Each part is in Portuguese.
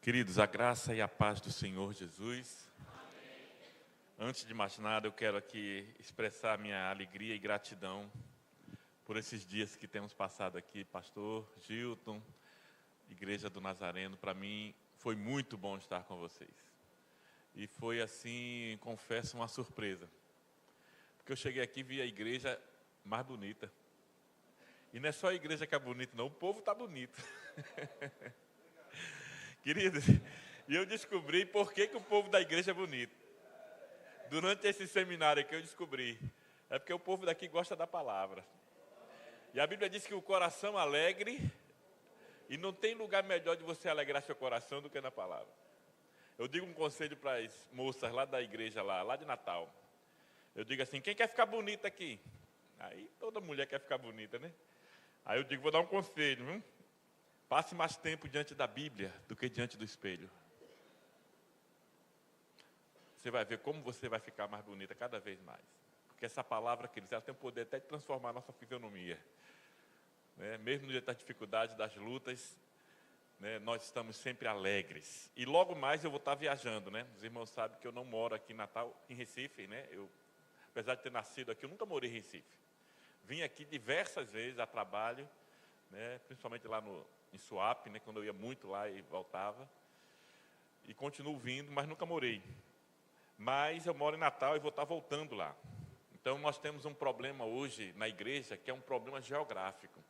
Queridos, a graça e a paz do Senhor Jesus. Amém. Antes de mais nada, eu quero aqui expressar minha alegria e gratidão por esses dias que temos passado aqui, pastor Gilton, Igreja do Nazareno. Para mim, foi muito bom estar com vocês. E foi assim, confesso, uma surpresa. Porque eu cheguei aqui e vi a igreja mais bonita. E não é só a igreja que é bonita, não, o povo está bonito. Queridos, e eu descobri por que o povo da igreja é bonito. Durante esse seminário que eu descobri, é porque o povo daqui gosta da palavra. E a Bíblia diz que o coração alegre, e não tem lugar melhor de você alegrar seu coração do que na palavra. Eu digo um conselho para as moças lá da igreja, lá de Natal. Eu digo assim, quem quer ficar bonita aqui? Aí toda mulher quer ficar bonita, né? Aí eu digo, vou dar um conselho, viu? Passe mais tempo diante da Bíblia do que diante do espelho. Você vai ver como você vai ficar mais bonita cada vez mais. Porque essa palavra, queridos, ela tem o poder até de transformar a nossa fisionomia. Né? Mesmo no dia das dificuldades, das lutas, né? Nós estamos sempre alegres. E logo mais eu vou estar viajando, né? Os irmãos sabem que eu não moro aqui em Natal, em Recife, né? Apesar de ter nascido aqui, eu nunca morei em Recife. Vim aqui diversas vezes a trabalho, né? Principalmente lá em Suape, né? Quando eu ia muito lá e voltava. E continuo vindo, mas nunca morei. Mas eu moro em Natal e vou estar voltando lá. Então nós temos um problema hoje na igreja, que é um problema geográfico.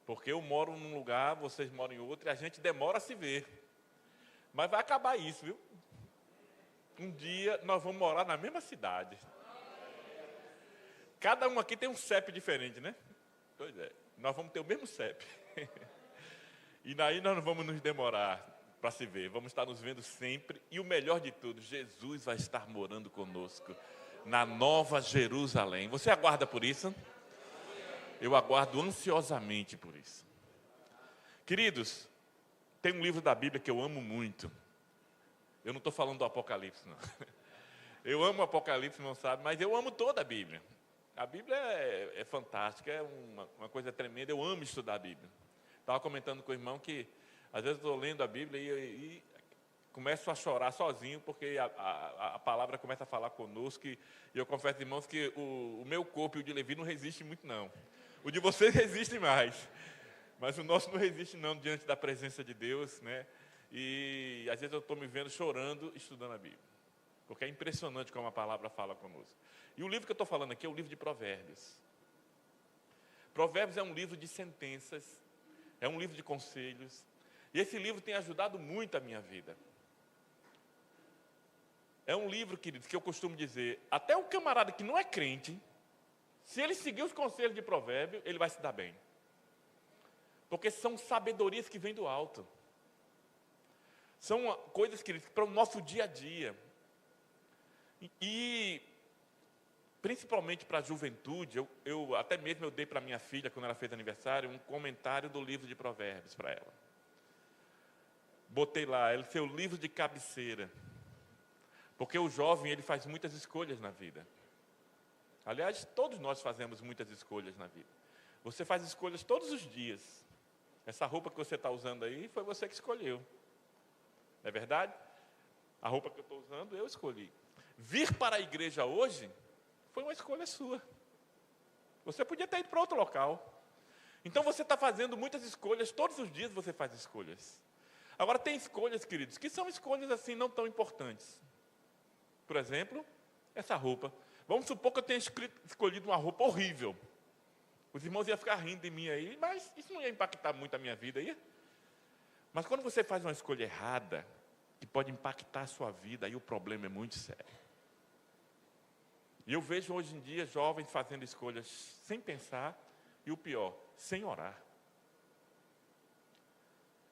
Porque eu moro num lugar, vocês moram em outro, e a gente demora a se ver. Mas vai acabar isso, viu? Um dia nós vamos morar na mesma cidade. Cada um aqui tem um CEP diferente, né? Pois é, nós vamos ter o mesmo CEP. E daí nós não vamos nos demorar para se ver. Vamos estar nos vendo sempre. E o melhor de tudo, Jesus vai estar morando conosco na Nova Jerusalém. Você aguarda por isso? Eu aguardo ansiosamente por isso. Queridos, tem um livro da Bíblia que eu amo muito. Eu não estou falando do Apocalipse, não. Eu amo o Apocalipse, não sabe, mas eu amo toda a Bíblia. A Bíblia é fantástica, é uma coisa tremenda. Eu amo estudar a Bíblia. Estava comentando com o irmão que, às vezes, eu estou lendo a Bíblia e começo a chorar sozinho, porque a palavra começa a falar conosco. E eu confesso, irmãos, que o meu corpo e o de Levi não resistem muito, não. O de vocês resiste mais. Mas o nosso não resiste, não, diante da presença de Deus, né? E, às vezes, eu estou me vendo chorando, estudando a Bíblia. Porque é impressionante como a palavra fala conosco. E o livro que eu estou falando aqui é o livro de Provérbios. Provérbios é um livro de sentenças, é um livro de conselhos. E esse livro tem ajudado muito a minha vida. É um livro, queridos, que eu costumo dizer, até o camarada que não é crente, se ele seguir os conselhos de Provérbios, ele vai se dar bem. Porque são sabedorias que vêm do alto. São coisas, queridos, para o nosso dia a dia. E principalmente para a juventude, eu até mesmo eu dei para minha filha, quando ela fez aniversário, um comentário do livro de Provérbios para ela. Botei lá, ele seu livro de cabeceira. Porque o jovem, ele faz muitas escolhas na vida. Aliás, todos nós fazemos muitas escolhas na vida. Você faz escolhas todos os dias. Essa roupa que você está usando aí, foi você que escolheu. Não é verdade? A roupa que eu estou usando, eu escolhi. Vir para a igreja hoje foi uma escolha sua. Você podia ter ido para outro local. Então você está fazendo muitas escolhas, todos os dias você faz escolhas. Agora tem escolhas, queridos, que são escolhas assim não tão importantes. Por exemplo, essa roupa. Vamos supor que eu tenha escolhido uma roupa horrível. Os irmãos iam ficar rindo de mim aí, mas isso não ia impactar muito a minha vida, ia? Mas quando você faz uma escolha errada, que pode impactar a sua vida, aí o problema é muito sério. E eu vejo hoje em dia jovens fazendo escolhas sem pensar, e o pior, sem orar.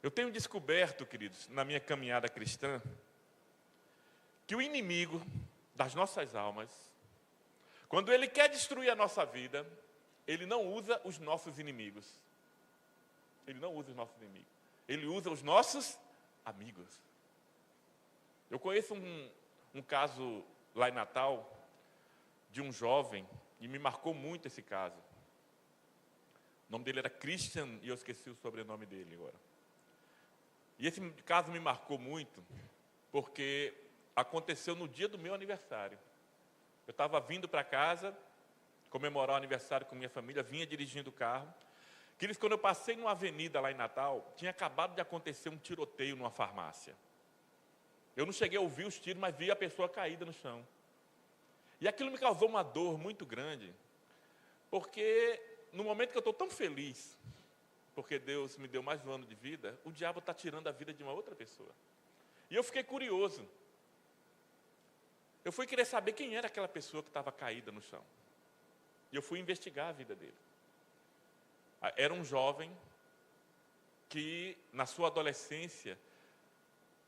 Eu tenho descoberto, queridos, na minha caminhada cristã, que o inimigo das nossas almas, quando ele quer destruir a nossa vida, ele não usa os nossos inimigos. Ele não usa os nossos inimigos. Ele usa os nossos amigos. Eu conheço um caso lá em Natal, de um jovem, e me marcou muito esse caso. O nome dele era Christian, e eu esqueci o sobrenome dele agora. E esse caso me marcou muito, porque aconteceu no dia do meu aniversário. Eu estava vindo para casa, comemorar o aniversário com minha família, vinha dirigindo o carro. Queridos, quando eu passei numa avenida lá em Natal, tinha acabado de acontecer um tiroteio numa farmácia. Eu não cheguei a ouvir os tiros, mas vi a pessoa caída no chão. E aquilo me causou uma dor muito grande, porque no momento que eu estou tão feliz, porque Deus me deu mais um ano de vida, o diabo está tirando a vida de uma outra pessoa. E eu fiquei curioso. Eu fui querer saber quem era aquela pessoa que estava caída no chão. E eu fui investigar a vida dele. Era um jovem que, na sua adolescência,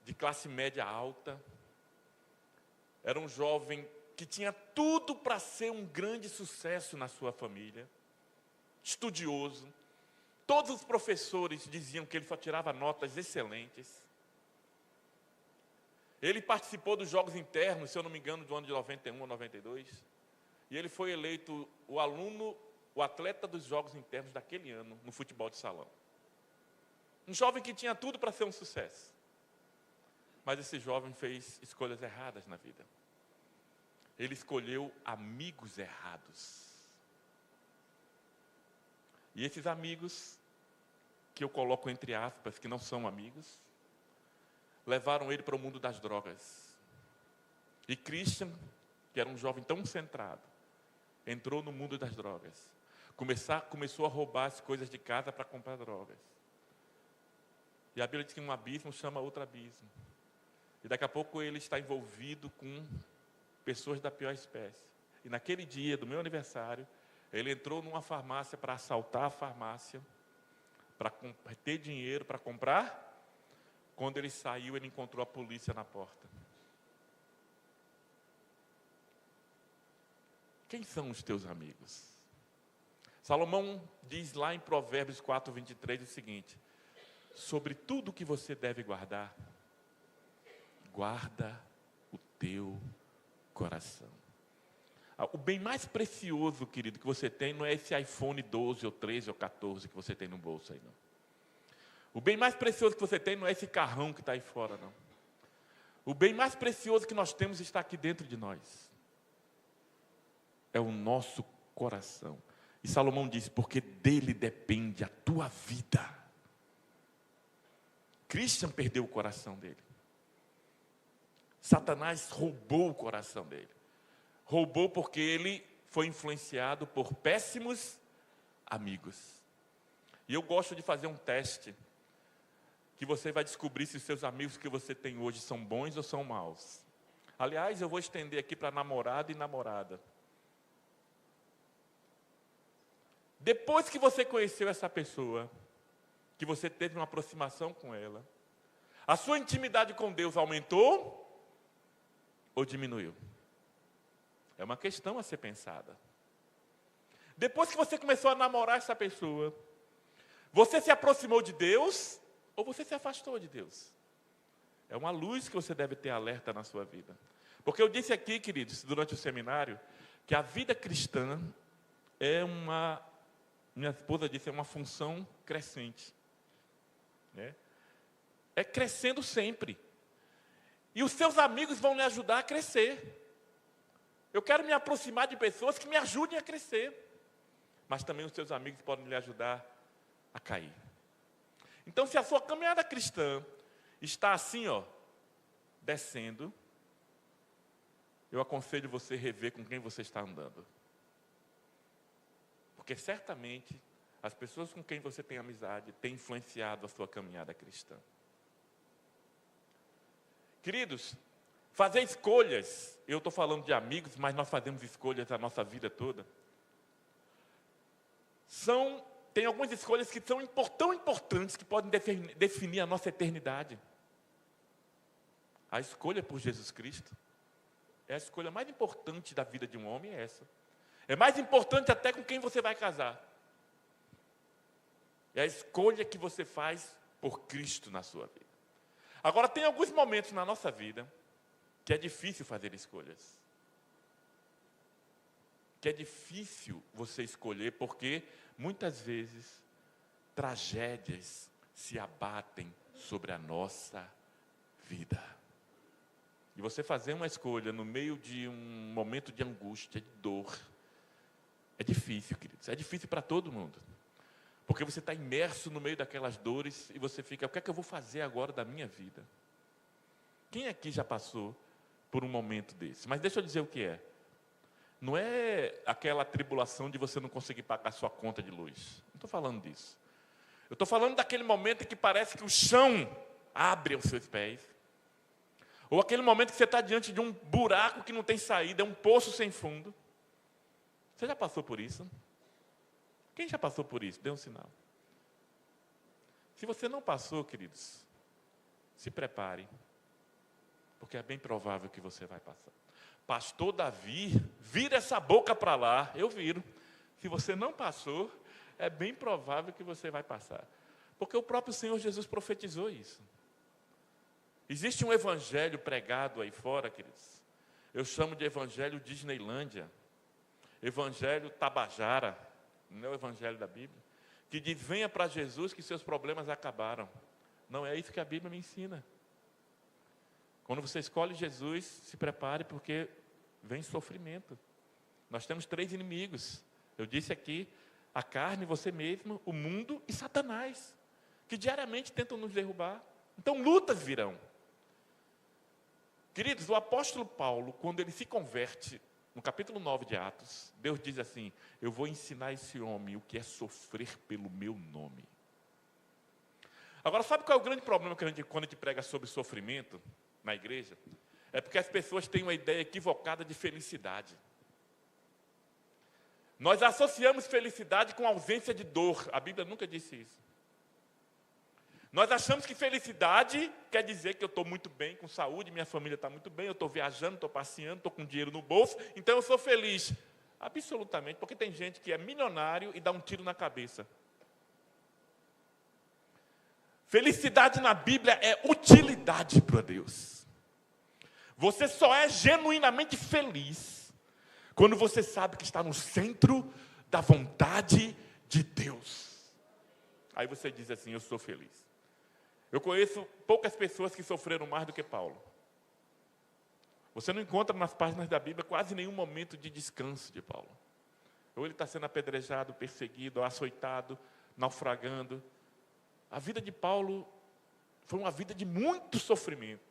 de classe média alta, era um jovem que tinha tudo para ser um grande sucesso na sua família, estudioso. Todos os professores diziam que ele só tirava notas excelentes. Ele participou dos Jogos Internos, se eu não me engano, do ano de 91 ou 92. E ele foi eleito o atleta dos Jogos Internos daquele ano, no futebol de salão. Um jovem que tinha tudo para ser um sucesso. Mas esse jovem fez escolhas erradas na vida. Ele escolheu amigos errados. E esses amigos, que eu coloco entre aspas, que não são amigos, levaram ele para o mundo das drogas. E Christian, que era um jovem tão centrado, entrou no mundo das drogas. Começou a roubar as coisas de casa para comprar drogas. E a Bíblia diz que um abismo chama outro abismo. E daqui a pouco ele está envolvido com pessoas da pior espécie. E naquele dia do meu aniversário, ele entrou numa farmácia para assaltar a farmácia, para ter dinheiro para comprar. Quando ele saiu, ele encontrou a polícia na porta. Quem são os teus amigos? Salomão diz lá em Provérbios 4:23 o seguinte: sobre tudo que você deve guardar, guarda o teu coração. O bem mais precioso, querido, que você tem não é esse iPhone 12 ou 13 ou 14 que você tem no bolso aí, não. O bem mais precioso que você tem não é esse carrão que está aí fora, não. O bem mais precioso que nós temos está aqui dentro de nós. É o nosso coração. E Salomão diz, porque dele depende a tua vida. Christian perdeu o coração dele. Satanás roubou o coração dele. Roubou porque ele foi influenciado por péssimos amigos. E eu gosto de fazer um teste, que você vai descobrir se os seus amigos que você tem hoje são bons ou são maus. Aliás, eu vou estender aqui para namorado e namorada. Depois que você conheceu essa pessoa, que você teve uma aproximação com ela, a sua intimidade com Deus aumentou ou diminuiu? É uma questão a ser pensada. Depois que você começou a namorar essa pessoa, você se aproximou de Deus ou você se afastou de Deus? É uma luz que você deve ter alerta na sua vida. Porque eu disse aqui, queridos, durante o seminário, que a vida cristã é minha esposa disse, é uma função crescente. Né? É crescendo sempre. E os seus amigos vão lhe ajudar a crescer. Eu quero me aproximar de pessoas que me ajudem a crescer. Mas também os seus amigos podem lhe ajudar a cair. Então, se a sua caminhada cristã está assim, descendo, eu aconselho você a rever com quem você está andando. Porque certamente as pessoas com quem você tem amizade têm influenciado a sua caminhada cristã. Queridos, fazer escolhas, eu estou falando de amigos, mas nós fazemos escolhas a nossa vida toda. Tem algumas escolhas que são tão importantes que podem definir a nossa eternidade. A escolha por Jesus Cristo é a escolha mais importante da vida de um homem, é essa. É mais importante até com quem você vai casar. É a escolha que você faz por Cristo na sua vida. Agora, tem alguns momentos na nossa vida que é difícil fazer escolhas. Que é difícil você escolher porque, muitas vezes, tragédias se abatem sobre a nossa vida. E você fazer uma escolha no meio de um momento de angústia, de dor, é difícil, queridos. É difícil para todo mundo. Porque você está imerso no meio daquelas dores e você fica, o que é que eu vou fazer agora da minha vida? Quem aqui já passou por um momento desse? Mas deixa eu dizer o que é. Não é aquela tribulação de você não conseguir pagar sua conta de luz. Não estou falando disso. Eu estou falando daquele momento em que parece que o chão abre aos seus pés. Ou aquele momento que você está diante de um buraco que não tem saída, é um poço sem fundo. Você já passou por isso? Quem já passou por isso? Dê um sinal. Se você não passou, queridos, se prepare, porque é bem provável que você vai passar. Pastor Davi, vira essa boca para lá, eu viro. Se você não passou, é bem provável que você vai passar. Porque o próprio Senhor Jesus profetizou isso. Existe um evangelho pregado aí fora, queridos. Eu chamo de evangelho Disneylândia. Evangelho Tabajara, não é o evangelho da Bíblia, que diz, venha para Jesus que seus problemas acabaram. Não é isso que a Bíblia me ensina. Quando você escolhe Jesus, se prepare, porque vem sofrimento. Nós temos 3 inimigos. Eu disse aqui, a carne, você mesmo, o mundo e Satanás, que diariamente tentam nos derrubar. Então, lutas virão. Queridos, o apóstolo Paulo, quando ele se converte, no capítulo 9 de Atos, Deus diz assim, eu vou ensinar esse homem o que é sofrer pelo meu nome. Agora, sabe qual é o grande problema quando a gente prega sobre sofrimento na igreja? É porque as pessoas têm uma ideia equivocada de felicidade. Nós associamos felicidade com ausência de dor. A Bíblia nunca disse isso. Nós achamos que felicidade quer dizer que eu estou muito bem, com saúde, minha família está muito bem, eu estou viajando, estou passeando, estou com dinheiro no bolso, então eu sou feliz. Absolutamente, porque tem gente que é milionário e dá um tiro na cabeça. Felicidade na Bíblia é utilidade para Deus. Você só é genuinamente feliz quando você sabe que está no centro da vontade de Deus. Aí você diz assim, eu sou feliz. Eu conheço poucas pessoas que sofreram mais do que Paulo. Você não encontra nas páginas da Bíblia quase nenhum momento de descanso de Paulo. Ou ele está sendo apedrejado, perseguido, ou açoitado, naufragando. A vida de Paulo foi uma vida de muito sofrimento.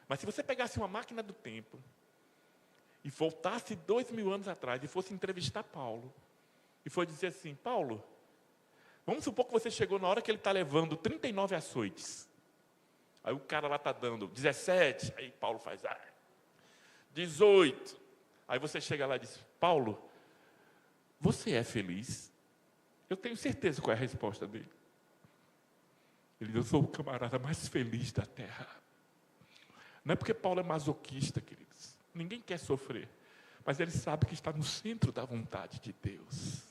Mas se você pegasse uma máquina do tempo e voltasse 2000 anos atrás e fosse entrevistar Paulo, e for dizer assim, Paulo, vamos supor que você chegou na hora que ele está levando 39 açoites. Aí o cara lá está dando 17, aí Paulo faz 18. Aí você chega lá e diz, Paulo, você é feliz? Eu tenho certeza qual é a resposta dele. Ele diz, eu sou o camarada mais feliz da terra. Não é porque Paulo é masoquista, queridos. Ninguém quer sofrer. Mas ele sabe que está no centro da vontade de Deus.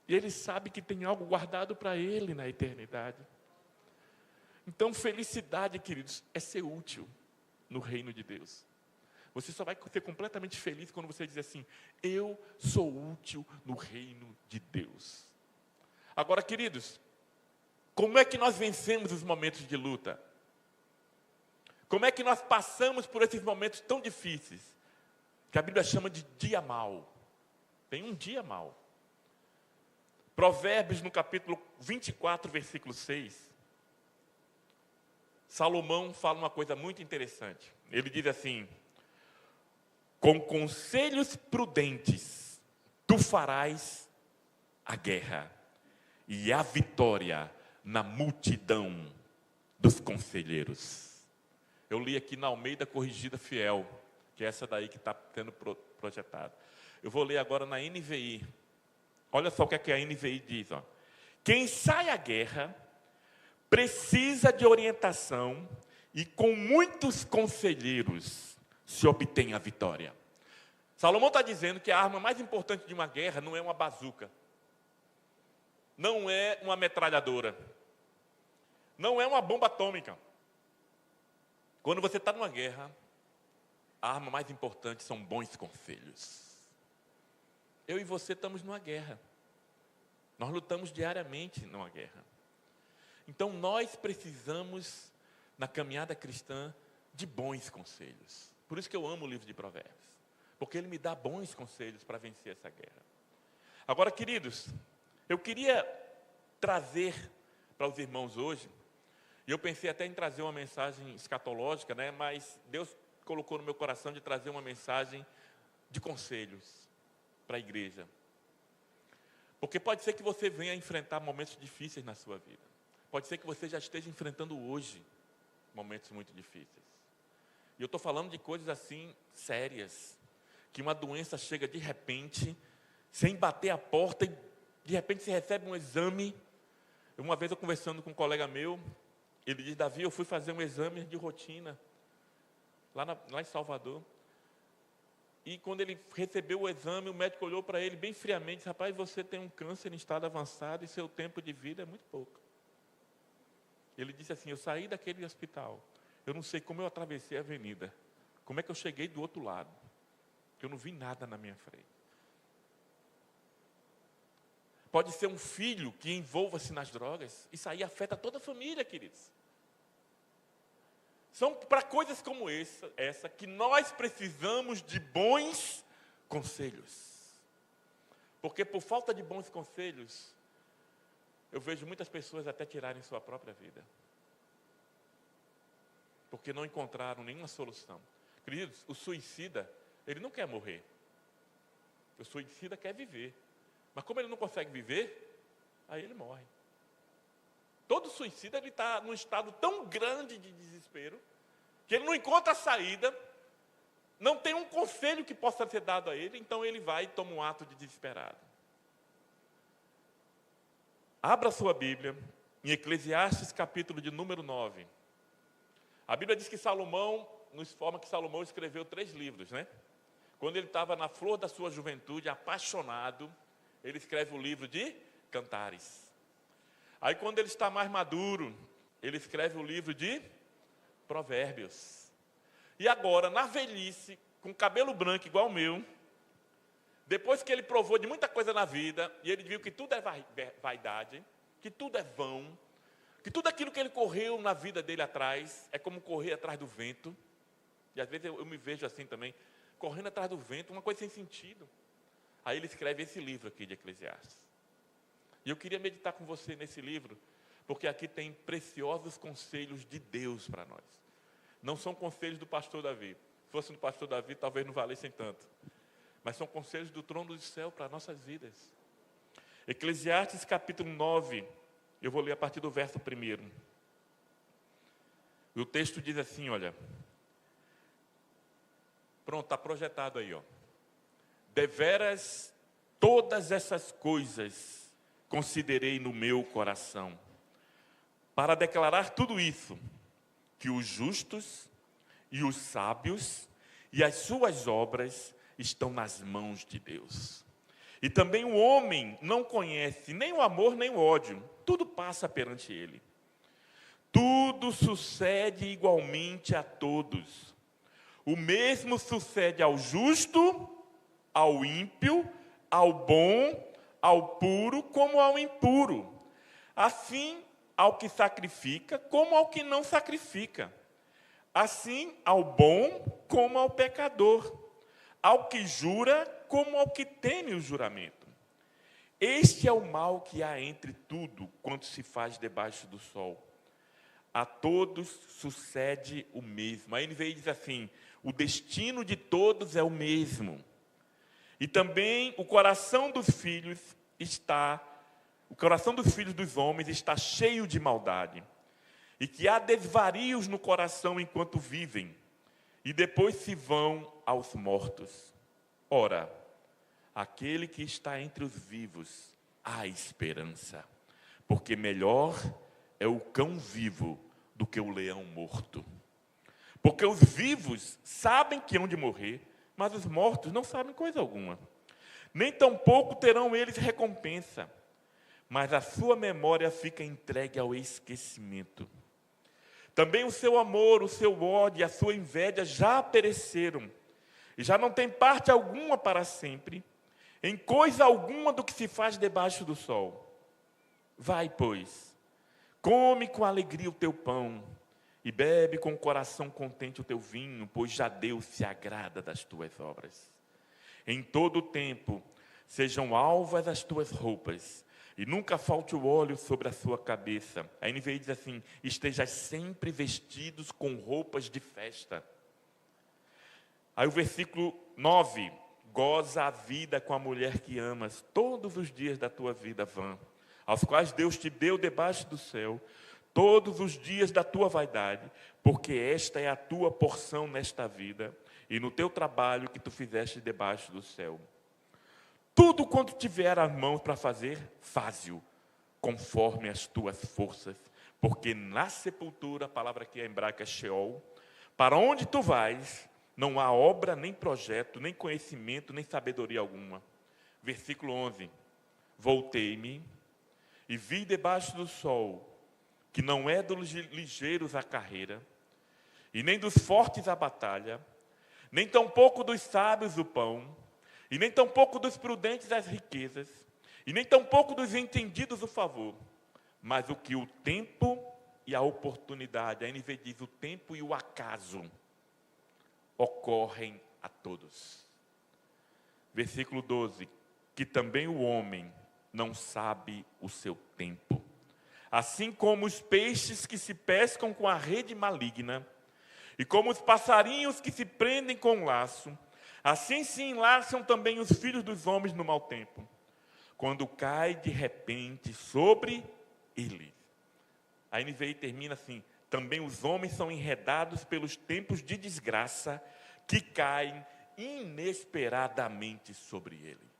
E ele sabe que tem algo guardado para ele na eternidade. Então, felicidade, queridos, é ser útil no reino de Deus. Você só vai ser completamente feliz quando você diz assim, eu sou útil no reino de Deus. Agora, queridos, como é que nós vencemos os momentos de luta? Como é que nós passamos por esses momentos tão difíceis, que a Bíblia chama de dia mau? Tem um dia mau. Provérbios, no capítulo 24, versículo 6, Salomão fala uma coisa muito interessante. Ele diz assim, com conselhos prudentes, tu farás a guerra e a vitória na multidão dos conselheiros. Eu li aqui na Almeida Corrigida Fiel, que é essa daí que está sendo projetada. Eu vou ler agora na NVI. Olha só o que a NVI diz. Ó. Quem sai à guerra precisa de orientação e com muitos conselheiros se obtém a vitória. Salomão está dizendo que a arma mais importante de uma guerra não é uma bazuca, não é uma metralhadora, não é uma bomba atômica. Quando você está numa guerra, a arma mais importante são bons conselhos. Eu e você estamos numa guerra. Nós lutamos diariamente numa guerra. Então, nós precisamos, na caminhada cristã, de bons conselhos. Por isso que eu amo o livro de Provérbios. Porque ele me dá bons conselhos para vencer essa guerra. Agora, queridos, eu queria trazer para os irmãos hoje, e eu pensei até em trazer uma mensagem escatológica, né? Mas Deus colocou no meu coração de trazer uma mensagem de conselhos para a igreja. Porque pode ser que você venha enfrentar momentos difíceis na sua vida. Pode ser que você já esteja enfrentando hoje momentos muito difíceis. E eu estou falando de coisas assim sérias, que uma doença chega de repente, sem bater a porta, e de repente você recebe um exame. Uma vez eu conversando com um colega meu, ele diz: Davi, eu fui fazer um exame de rotina, lá em Salvador. E quando ele recebeu o exame, o médico olhou para ele bem friamente e disse: rapaz, você tem um câncer em estado avançado e seu tempo de vida é muito pouco. Ele disse assim: eu saí daquele hospital, eu não sei como eu atravessei a avenida, como é que eu cheguei do outro lado, que eu não vi nada na minha frente. Pode ser um filho que envolva-se nas drogas, isso aí afeta toda a família, queridos. São para coisas como essa que nós precisamos de bons conselhos. Porque por falta de bons conselhos, eu vejo muitas pessoas até tirarem sua própria vida. Porque não encontraram nenhuma solução. Queridos, o suicida, ele não quer morrer. O suicida quer viver. Mas como ele não consegue viver, aí ele morre. Todo suicida, ele está num estado tão grande de desespero, que ele não encontra a saída, não tem um conselho que possa ser dado a ele, então ele vai e toma um ato de desesperado. Abra sua Bíblia, em Eclesiastes, capítulo de número 9. A Bíblia diz que Salomão, nos informa que Salomão escreveu 3 livros, né? Quando ele estava na flor da sua juventude, apaixonado, ele escreve o livro de Cantares. Aí quando ele está mais maduro, ele escreve o livro de Provérbios. E agora, na velhice, com cabelo branco igual o meu, depois que ele provou de muita coisa na vida, e ele viu que tudo é vaidade, que tudo é vão, que tudo aquilo que ele correu na vida dele atrás, é como correr atrás do vento. E às vezes eu me vejo assim também, correndo atrás do vento, uma coisa sem sentido. Aí ele escreve esse livro aqui de Eclesiastes. E eu queria meditar com você nesse livro, porque aqui tem preciosos conselhos de Deus para nós. Não são conselhos do pastor Davi. Se fosse do pastor Davi, talvez não valessem tanto. Mas são conselhos do trono do céu para nossas vidas. Eclesiastes capítulo 9, eu vou ler a partir do verso 1. E o texto diz assim, olha. Pronto, está projetado aí, ó. Deveras todas essas coisas considerei no meu coração, para declarar tudo isso, que os justos e os sábios e as suas obras estão nas mãos de Deus. E também o homem não conhece nem o amor nem o ódio, tudo passa perante ele. Tudo sucede igualmente a todos. O mesmo sucede ao justo, ao ímpio, ao bom, ao puro, como ao impuro. Assim, ao que sacrifica, como ao que não sacrifica. Assim, ao bom, como ao pecador. Ao que jura, como ao que teme o juramento. Este é o mal que há entre tudo quanto se faz debaixo do sol. A todos sucede o mesmo. A NVI diz assim: o destino de todos é o mesmo. E também o coração dos filhos dos homens está cheio de maldade. E que há desvarios no coração enquanto vivem, e depois se vão aos mortos. Ora, aquele que está entre os vivos, há esperança, porque melhor é o cão vivo do que o leão morto. Porque os vivos sabem que hão de morrer, mas os mortos não sabem coisa alguma. Nem tampouco terão eles recompensa, mas a sua memória fica entregue ao esquecimento. Também o seu amor, o seu ódio e a sua inveja já pereceram, e já não tem parte alguma para sempre, em coisa alguma do que se faz debaixo do sol. Vai, pois, Come com alegria o teu pão e bebe com o coração contente o teu vinho, pois já Deus se agrada das tuas obras. Em todo o tempo sejam alvas as tuas roupas, e nunca falte o óleo sobre a sua cabeça. A NVI diz assim: estejais sempre vestidos com roupas de festa. Aí o versículo 9: goza a vida com a mulher que amas, todos os dias da tua vida vã, aos quais Deus te deu debaixo do céu, todos os dias da tua vaidade, porque esta é a tua porção nesta vida, e no teu trabalho que tu fizeste debaixo do céu. Tudo quanto tiver as mãos para fazer, faze-o, conforme as tuas forças, porque na sepultura, a palavra aqui é hebraica, Sheol, para onde tu vais, não há obra, nem projeto, nem conhecimento, nem sabedoria alguma. Versículo 11: voltei-me e vi debaixo do sol, que não é dos ligeiros a carreira, e nem dos fortes a batalha, nem tampouco dos sábios o pão, e nem tampouco dos prudentes as riquezas, e nem tampouco dos entendidos o favor, mas o que o tempo e a oportunidade, a NVI diz, o tempo e o acaso, ocorrem a todos. Versículo 12: que também o homem não sabe o seu tempo. Assim como os peixes que se pescam com a rede maligna, e como os passarinhos que se prendem com laço, assim se enlaçam também os filhos dos homens no mau tempo, quando cai de repente sobre eles. A NVI termina assim: também os homens são enredados pelos tempos de desgraça que caem inesperadamente sobre ele.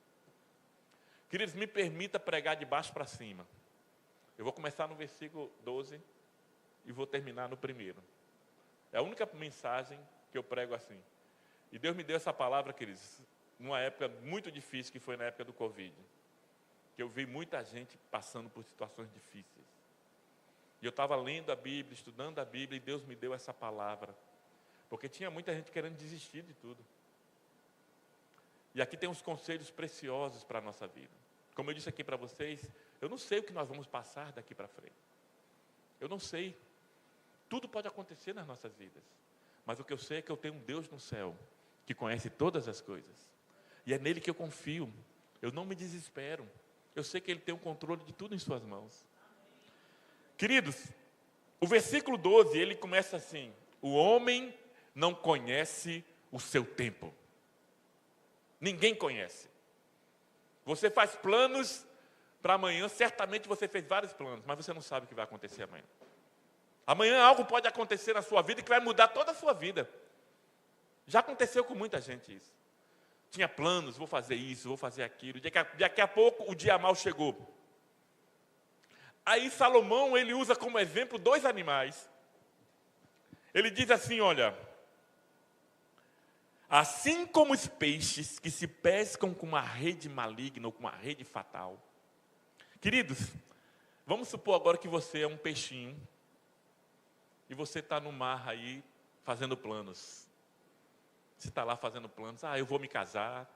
Queridos, me permita pregar de baixo para cima. Eu vou começar no versículo 12 e vou terminar no 1º. É a única mensagem que eu prego assim. E Deus me deu essa palavra, queridos, numa época muito difícil, que foi na época do Covid. Que eu vi muita gente passando por situações difíceis. E eu estava lendo a Bíblia, estudando a Bíblia, e Deus me deu essa palavra. Porque tinha muita gente querendo desistir de tudo. E aqui tem uns conselhos preciosos para a nossa vida. Como eu disse aqui para vocês, eu não sei o que nós vamos passar daqui para frente. Eu não sei. Tudo pode acontecer nas nossas vidas. Mas o que eu sei é que eu tenho um Deus no céu, que conhece todas as coisas. E é nele que eu confio. Eu não me desespero. Eu sei que Ele tem o controle de tudo em suas mãos. Queridos, o versículo 12, ele começa assim: o homem não conhece o seu tempo. Ninguém conhece. Você faz planos para amanhã, certamente você fez vários planos, mas você não sabe o que vai acontecer amanhã. Amanhã algo pode acontecer na sua vida que vai mudar toda a sua vida. Já aconteceu com muita gente isso. Tinha planos, vou fazer isso, vou fazer aquilo. Daqui a pouco o dia mau chegou. Aí Salomão, ele usa como exemplo 2 animais. Ele diz assim, olha: assim como os peixes que se pescam com uma rede maligna ou com uma rede fatal. Queridos, vamos supor agora que você é um peixinho e você está no mar aí fazendo planos. Você está lá fazendo planos. Eu vou me casar,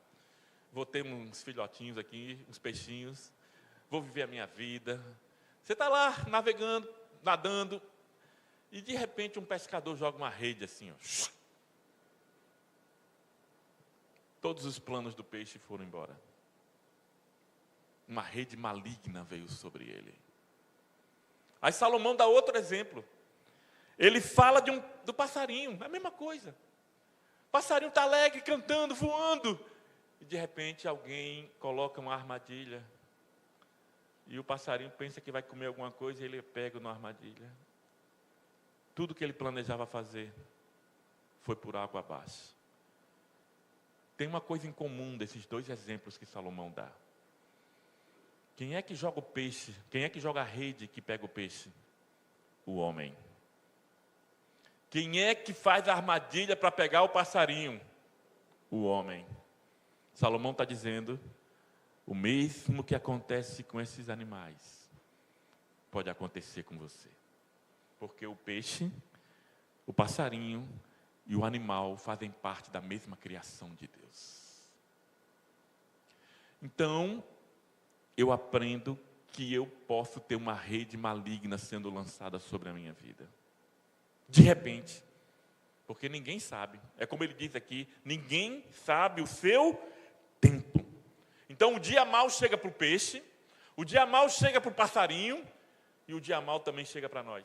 vou ter uns filhotinhos aqui, uns peixinhos, vou viver a minha vida. Você está lá navegando, nadando, e de repente um pescador joga uma rede assim, ó. Todos os planos do peixe foram embora. Uma rede maligna veio sobre ele. Aí Salomão dá outro exemplo. Ele fala do passarinho, é a mesma coisa. O passarinho está alegre, cantando, voando. E de repente alguém coloca uma armadilha. E o passarinho pensa que vai comer alguma coisa e ele pega na armadilha. Tudo que ele planejava fazer foi por água abaixo. Tem uma coisa em comum desses 2 exemplos que Salomão dá. Quem é que joga o peixe? Quem é que joga a rede que pega o peixe? O homem. Quem é que faz a armadilha para pegar o passarinho? O homem. Salomão está dizendo: o mesmo que acontece com esses animais pode acontecer com você. Porque o peixe, o passarinho e o animal fazem parte da mesma criação de Deus. Então, eu aprendo que eu posso ter uma rede maligna sendo lançada sobre a minha vida. De repente. Porque ninguém sabe. É como ele diz aqui, ninguém sabe o seu tempo. Então o dia mau chega para o peixe, o dia mau chega para o passarinho, e o dia mau também chega para nós.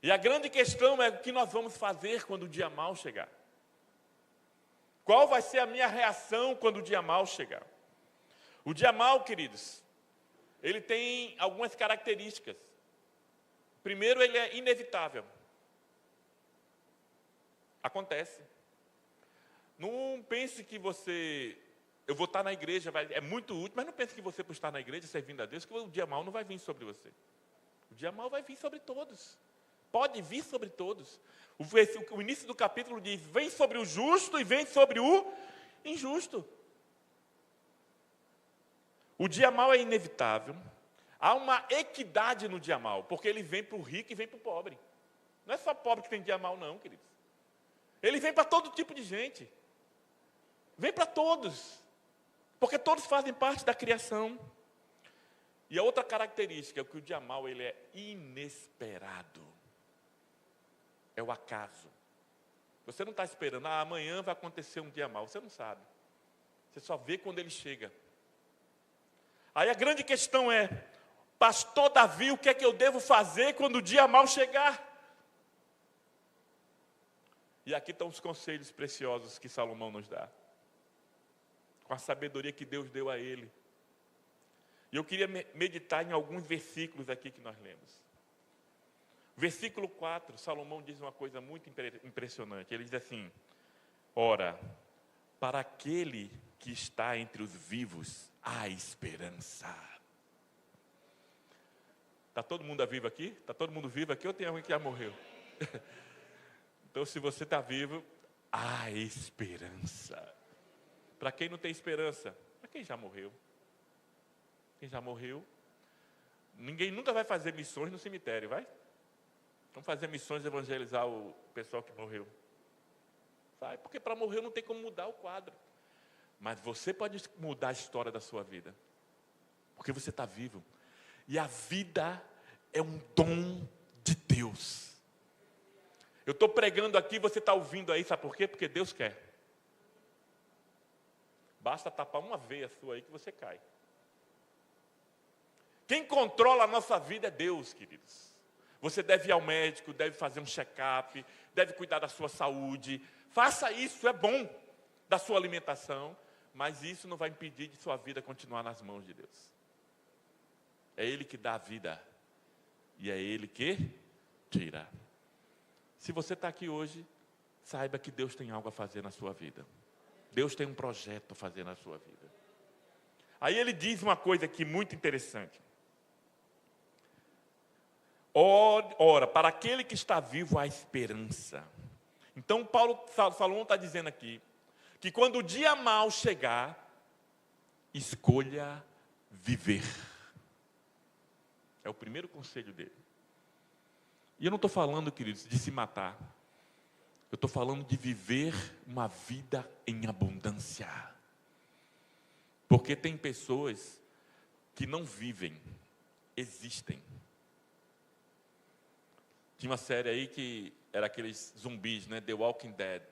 E a grande questão é o que nós vamos fazer quando o dia mau chegar. Qual vai ser a minha reação quando o dia mau chegar? O dia mau, queridos, ele tem algumas características. Primeiro, ele é inevitável. Acontece. Não pense que eu vou estar na igreja, é muito útil, mas não pense que você, por estar na igreja, servindo a Deus, que o dia mau não vai vir sobre você. O dia mau vai vir sobre todos. Pode vir sobre todos. O início do capítulo diz, vem sobre o justo e vem sobre o injusto. O dia mau é inevitável. Há uma equidade no dia mau, porque ele vem para o rico e vem para o pobre. Não é só pobre que tem dia mau, não, queridos. Ele vem para todo tipo de gente. Vem para todos. Porque todos fazem parte da criação. E a outra característica é que o dia mau, ele é inesperado. É o acaso. Você não está esperando, amanhã vai acontecer um dia mau. Você não sabe. Você só vê quando ele chega. Aí a grande questão é, pastor Davi, o que é que eu devo fazer quando o dia mau chegar? E aqui estão os conselhos preciosos que Salomão nos dá. Com a sabedoria que Deus deu a ele. E eu queria meditar em alguns versículos aqui que nós lemos. Versículo 4, Salomão diz uma coisa muito impressionante. Ele diz assim, ora, para aquele que está entre os vivos, há esperança. Está todo mundo vivo aqui? Está todo mundo vivo aqui ou tem alguém que já morreu? Então, se você está vivo, há esperança. Para quem não tem esperança? Para quem já morreu. Quem já morreu, ninguém nunca vai fazer missões no cemitério, vai? Vamos fazer missões, evangelizar o pessoal que morreu. Vai, porque para morrer não tem como mudar o quadro. Mas você pode mudar a história da sua vida. Porque você está vivo. E a vida é um dom de Deus. Eu estou pregando aqui, você está ouvindo aí, sabe por quê? Porque Deus quer. Basta tapar uma veia sua aí que você cai. Quem controla a nossa vida é Deus, queridos. Você deve ir ao médico, deve fazer um check-up, deve cuidar da sua saúde. Faça isso, é bom, da sua alimentação, mas isso não vai impedir de sua vida continuar nas mãos de Deus. É Ele que dá a vida e é Ele que tira. Se você está aqui hoje, saiba que Deus tem algo a fazer na sua vida. Deus tem um projeto a fazer na sua vida. Aí ele diz uma coisa aqui muito interessante. Ora, para aquele que está vivo há esperança. Então Salomão está dizendo aqui, que quando o dia mau chegar, escolha viver. É o primeiro conselho dele. E eu não estou falando, queridos, de se matar. Eu estou falando de viver uma vida em abundância. Porque tem pessoas que não vivem, existem. Tinha uma série aí que era aqueles zumbis, né? The Walking Dead.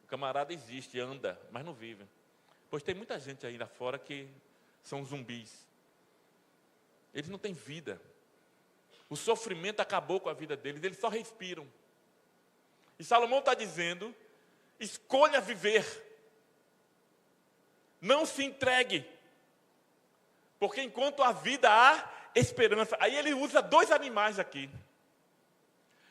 O camarada existe, anda, mas não vive. Pois tem muita gente aí lá fora que são zumbis. Eles não têm vida. O sofrimento acabou com a vida deles, eles só respiram. E Salomão está dizendo, escolha viver. Não se entregue. Porque enquanto há vida, há esperança. Aí ele usa 2 animais aqui.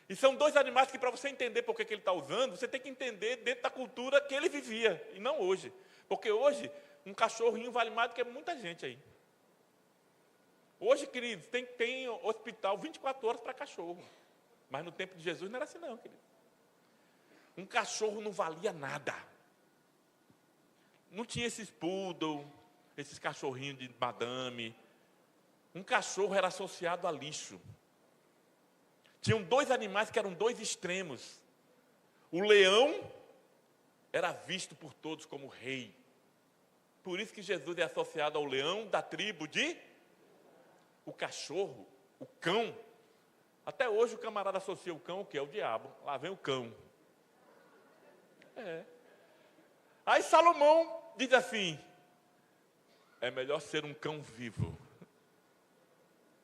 E são 2 animais que, para você entender por que ele está usando, você tem que entender dentro da cultura que ele vivia, e não hoje. Porque hoje, um cachorrinho vale mais do que muita gente aí. Hoje, queridos, tem hospital 24 horas para cachorro. Mas no tempo de Jesus não era assim não, querido. Um cachorro não valia nada. Não tinha esses poodle, esses cachorrinhos de madame. Um cachorro era associado a lixo. Tinham 2 animais que eram 2 extremos. O leão era visto por todos como rei. Por isso que Jesus é associado ao leão da tribo de... O cachorro, o cão. Até hoje o camarada associa o cão, que é o diabo. Lá vem o cão. Aí Salomão diz assim: é melhor ser um cão vivo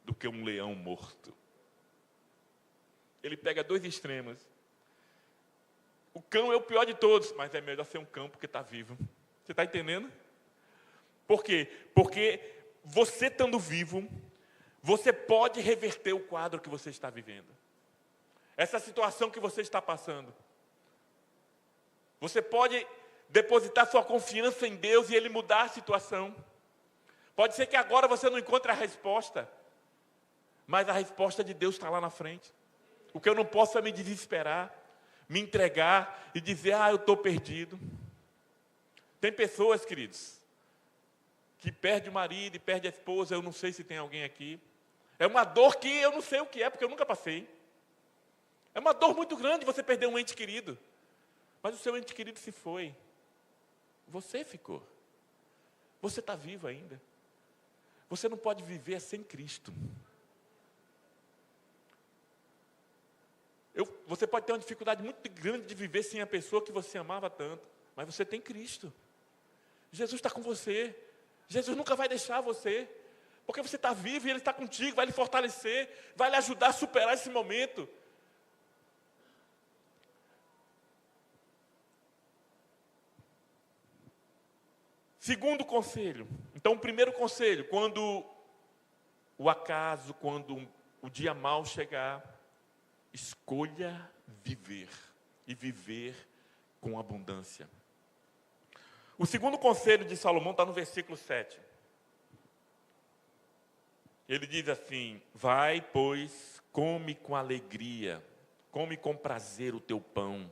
do que um leão morto. Ele pega dois extremos. O cão é o pior de todos, mas é melhor ser um cão porque está vivo. Você está entendendo? Por quê? Porque você estando vivo, você pode reverter o quadro que você está vivendo. Essa situação que você está passando. Você pode depositar sua confiança em Deus e Ele mudar a situação. Pode ser que agora você não encontre a resposta, mas a resposta de Deus está lá na frente. O que eu não posso é me desesperar, me entregar e dizer: eu estou perdido. Tem pessoas, queridos, que perde o marido e perde a esposa. Eu não sei se tem alguém aqui. É uma dor que eu não sei o que é, porque eu nunca passei. É uma dor muito grande você perder um ente querido. Mas o seu ente querido se foi. Você ficou. Você está vivo ainda. Você não pode viver sem Cristo. Você pode ter uma dificuldade muito grande de viver sem a pessoa que você amava tanto. Mas você tem Cristo. Jesus está com você. Jesus nunca vai deixar você. Porque você está vivo e Ele está contigo, vai lhe fortalecer, vai lhe ajudar a superar esse momento. Segundo conselho. Então, o primeiro conselho: quando o acaso, quando o dia mau chegar, escolha viver. E viver com abundância. O segundo conselho de Salomão está no versículo 7. Ele diz assim: vai, pois, come com alegria, come com prazer o teu pão,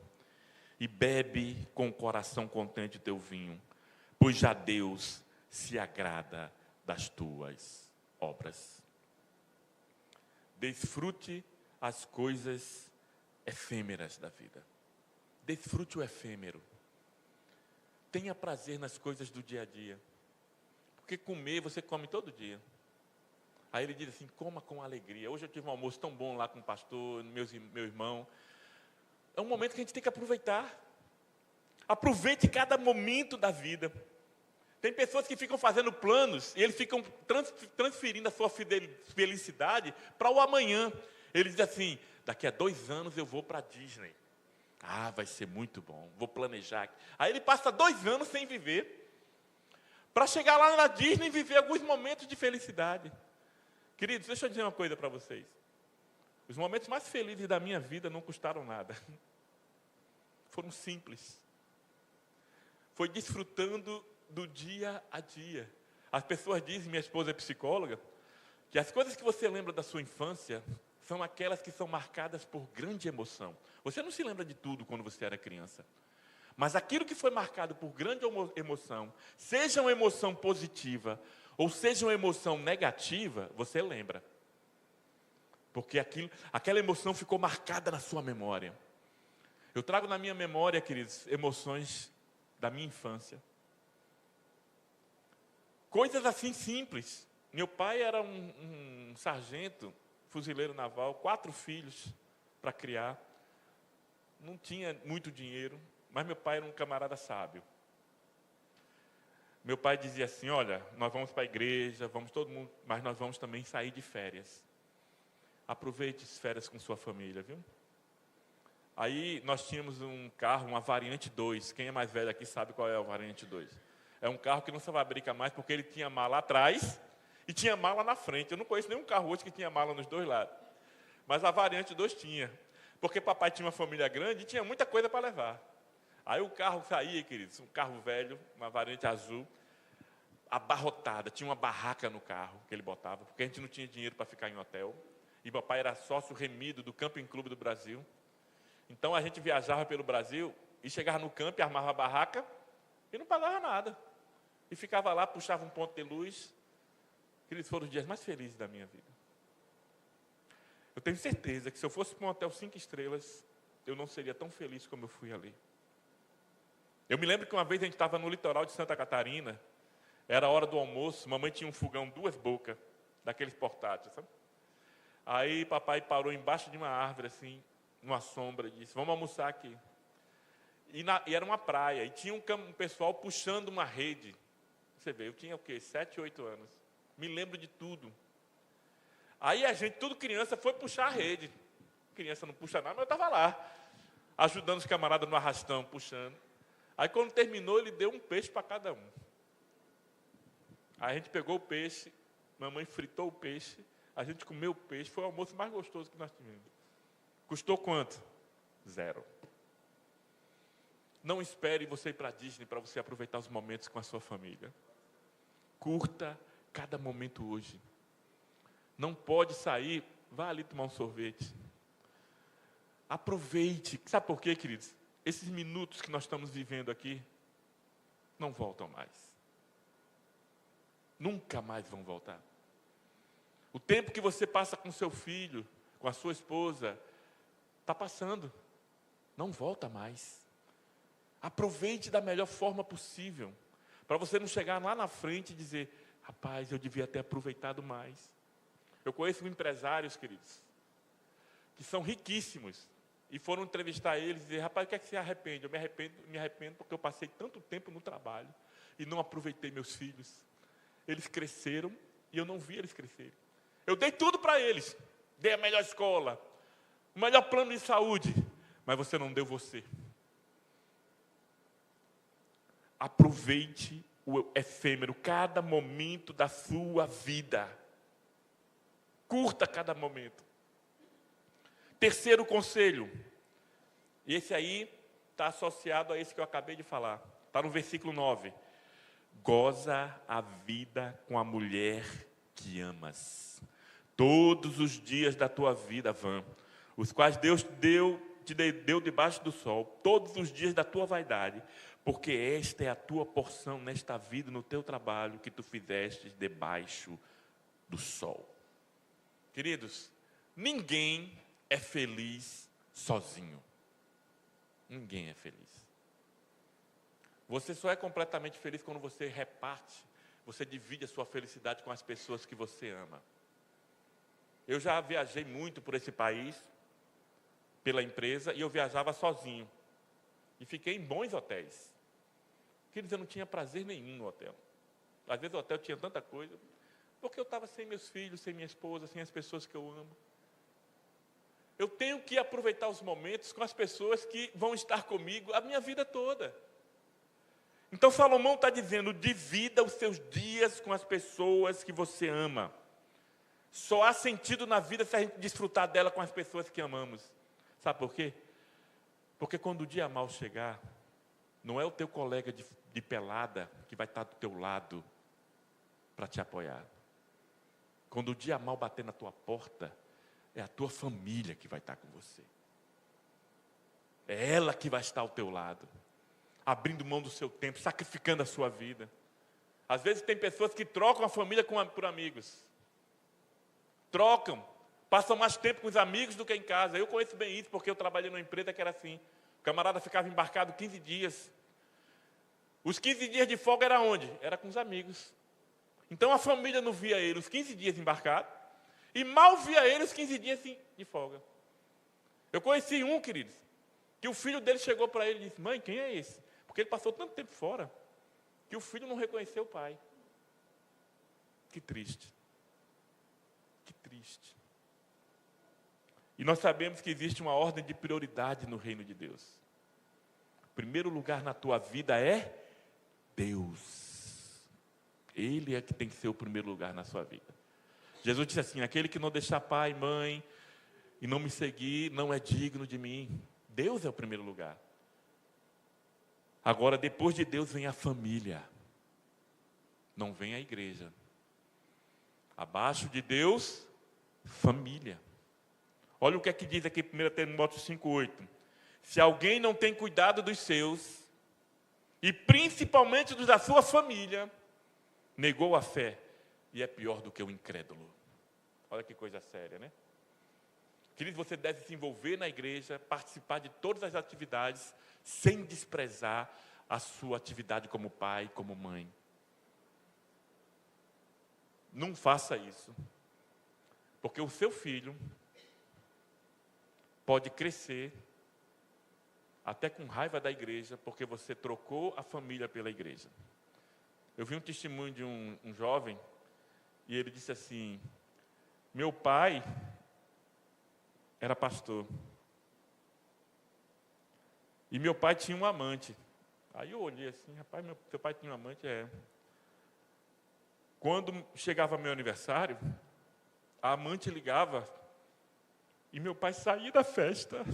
e bebe com o coração contente o teu vinho, pois já Deus se agrada das tuas obras. Desfrute as coisas efêmeras da vida. Desfrute o efêmero. Tenha prazer nas coisas do dia a dia. Porque comer, você come todo dia. Aí ele diz assim: coma com alegria. Hoje eu tive um almoço tão bom lá com o pastor, meu irmão. É um momento que a gente tem que aproveitar. Aproveite cada momento da vida. Tem pessoas que ficam fazendo planos e eles ficam transferindo a sua felicidade para o amanhã. Ele diz assim: daqui a 2 anos eu vou para a Disney. Vai ser muito bom, vou planejar. Aí ele passa 2 anos sem viver, para chegar lá na Disney e viver alguns momentos de felicidade. Queridos, deixa eu dizer uma coisa para vocês. Os momentos mais felizes da minha vida não custaram nada. Foram simples. Foi desfrutando do dia a dia. As pessoas dizem, minha esposa é psicóloga, que as coisas que você lembra da sua infância são aquelas que são marcadas por grande emoção. Você não se lembra de tudo quando você era criança. Mas aquilo que foi marcado por grande emoção, seja uma emoção positiva ou seja uma emoção negativa, você lembra. Porque aquela emoção ficou marcada na sua memória. Eu trago na minha memória, queridos, emoções da minha infância. Coisas assim simples. Meu pai era um sargento, fuzileiro naval, 4 filhos para criar. Não tinha muito dinheiro, mas meu pai era um camarada sábio. Meu pai dizia assim: olha, nós vamos para a igreja, vamos todo mundo, mas nós vamos também sair de férias. Aproveite as férias com sua família, viu? Aí nós tínhamos um carro, uma Variante 2. Quem é mais velho aqui sabe qual é a Variante 2. É um carro que não se fabrica mais porque ele tinha mala atrás e tinha mala na frente. Eu não conheço nenhum carro hoje que tinha mala nos dois lados. Mas a Variante 2 tinha. Porque papai tinha uma família grande e tinha muita coisa para levar. Aí o carro saía, queridos, um carro velho, uma Variante azul, abarrotada. Tinha uma barraca no carro que ele botava, porque a gente não tinha dinheiro para ficar em hotel. E papai era sócio remido do Camping Clube do Brasil. Então a gente viajava pelo Brasil e chegava no camping, armava a barraca e não pagava nada. E ficava lá, puxava um ponto de luz. Aqueles foram os dias mais felizes da minha vida. Eu tenho certeza que se eu fosse para um hotel 5 estrelas, eu não seria tão feliz como eu fui ali. Eu me lembro que uma vez a gente estava no litoral de Santa Catarina Era a hora do almoço, mamãe tinha um fogão, 2 bocas, daqueles portáteis, sabe? Aí papai parou embaixo de uma árvore, assim, numa sombra, e disse, vamos almoçar aqui. E era uma praia, e tinha um pessoal puxando uma rede. Você vê, eu tinha o quê? 7, 8 anos. Me lembro de tudo. Aí a gente, tudo criança, foi puxar a rede. Criança não puxa nada, mas eu estava lá, ajudando os camaradas no arrastão, puxando. Aí quando terminou, ele deu um peixe para cada um. Aí a gente pegou o peixe, mamãe fritou o peixe, a gente comeu o peixe, foi o almoço mais gostoso que nós tivemos. Custou quanto? 0. Não espere você ir para a Disney para você aproveitar os momentos com a sua família. Curta cada momento hoje. Não pode sair, vá ali tomar um sorvete. Aproveite. Sabe por quê, queridos? Esses minutos que nós estamos vivendo aqui não voltam mais. Nunca mais vão voltar. O tempo que você passa com seu filho, com a sua esposa, está passando. Não volta mais. Aproveite da melhor forma possível. Para você não chegar lá na frente e dizer, rapaz, eu devia ter aproveitado mais. Eu conheço empresários, queridos, que são riquíssimos. E foram entrevistar eles e dizer, rapaz, o que é que você arrepende? Eu me arrependo porque eu passei tanto tempo no trabalho e não aproveitei meus filhos. Eles cresceram e eu não vi eles crescerem. Eu dei tudo para eles. Dei a melhor escola, o melhor plano de saúde, mas você não deu você. Aproveite o efêmero, cada momento da sua vida. Curta cada momento. Terceiro conselho, e esse aí está associado a esse que eu acabei de falar. Está no versículo 9. Goza a vida com a mulher que amas. Todos os dias da tua vida vão, os quais Deus te deu debaixo do sol, todos os dias da tua vaidade, porque esta é a tua porção nesta vida, no teu trabalho, que tu fizeste debaixo do sol. Queridos, ninguém é feliz sozinho. Ninguém é feliz. Você só é completamente feliz quando você reparte, você divide a sua felicidade com as pessoas que você ama. Eu já viajei muito por esse país, pela empresa, e eu viajava sozinho. E fiquei em bons hotéis. Queridos, eu não tinha prazer nenhum no hotel. Às vezes o hotel tinha tanta coisa, porque eu estava sem meus filhos, sem minha esposa, sem as pessoas que eu amo. Eu tenho que aproveitar os momentos com as pessoas que vão estar comigo a minha vida toda. Então Salomão está dizendo, divida os seus dias com as pessoas que você ama. Só há sentido na vida se a gente desfrutar dela com as pessoas que amamos. Sabe por quê? Porque quando o dia mal chegar, não é o teu colega de pelada que vai estar do teu lado para te apoiar. Quando o dia mal bater na tua porta, é a tua família que vai estar com você. É ela que vai estar ao teu lado, abrindo mão do seu tempo, sacrificando a sua vida. Às vezes tem pessoas que trocam a família por amigos. Trocam, passam mais tempo com os amigos do que em casa. Eu conheço bem isso, porque eu trabalhei numa empresa que era assim. O camarada ficava embarcado 15 dias. Os 15 dias de folga era onde? Era com os amigos. Então a família não via ele os 15 dias embarcado, e mal via ele os 15 dias de folga. Eu conheci um, queridos, que o filho dele chegou para ele e disse, mãe, quem é esse? Porque ele passou tanto tempo fora, que o filho não reconheceu o pai. Que triste. Que triste. E nós sabemos que existe uma ordem de prioridade no reino de Deus. O primeiro lugar na tua vida é Deus. Ele é que tem que ser o primeiro lugar na sua vida. Jesus disse assim, aquele que não deixar pai, mãe, e não me seguir, não é digno de mim. Deus é o primeiro lugar. Agora, depois de Deus vem a família. Não vem a igreja. Abaixo de Deus, família. Olha o que é que diz aqui em 1 Timóteo 5,8. Se alguém não tem cuidado dos seus, e principalmente dos da sua família, negou a fé e é pior do que o incrédulo. Olha que coisa séria, né? Querido, você deve se envolver na igreja, participar de todas as atividades, sem desprezar a sua atividade como pai, como mãe. Não faça isso. Porque o seu filho pode crescer até com raiva da igreja, porque você trocou a família pela igreja. Eu vi um testemunho de um jovem, e ele disse assim: meu pai era pastor. E meu pai tinha um amante. Aí eu olhei assim: rapaz, seu pai tinha um amante? É. Quando chegava meu aniversário, a amante ligava, e meu pai saía da festa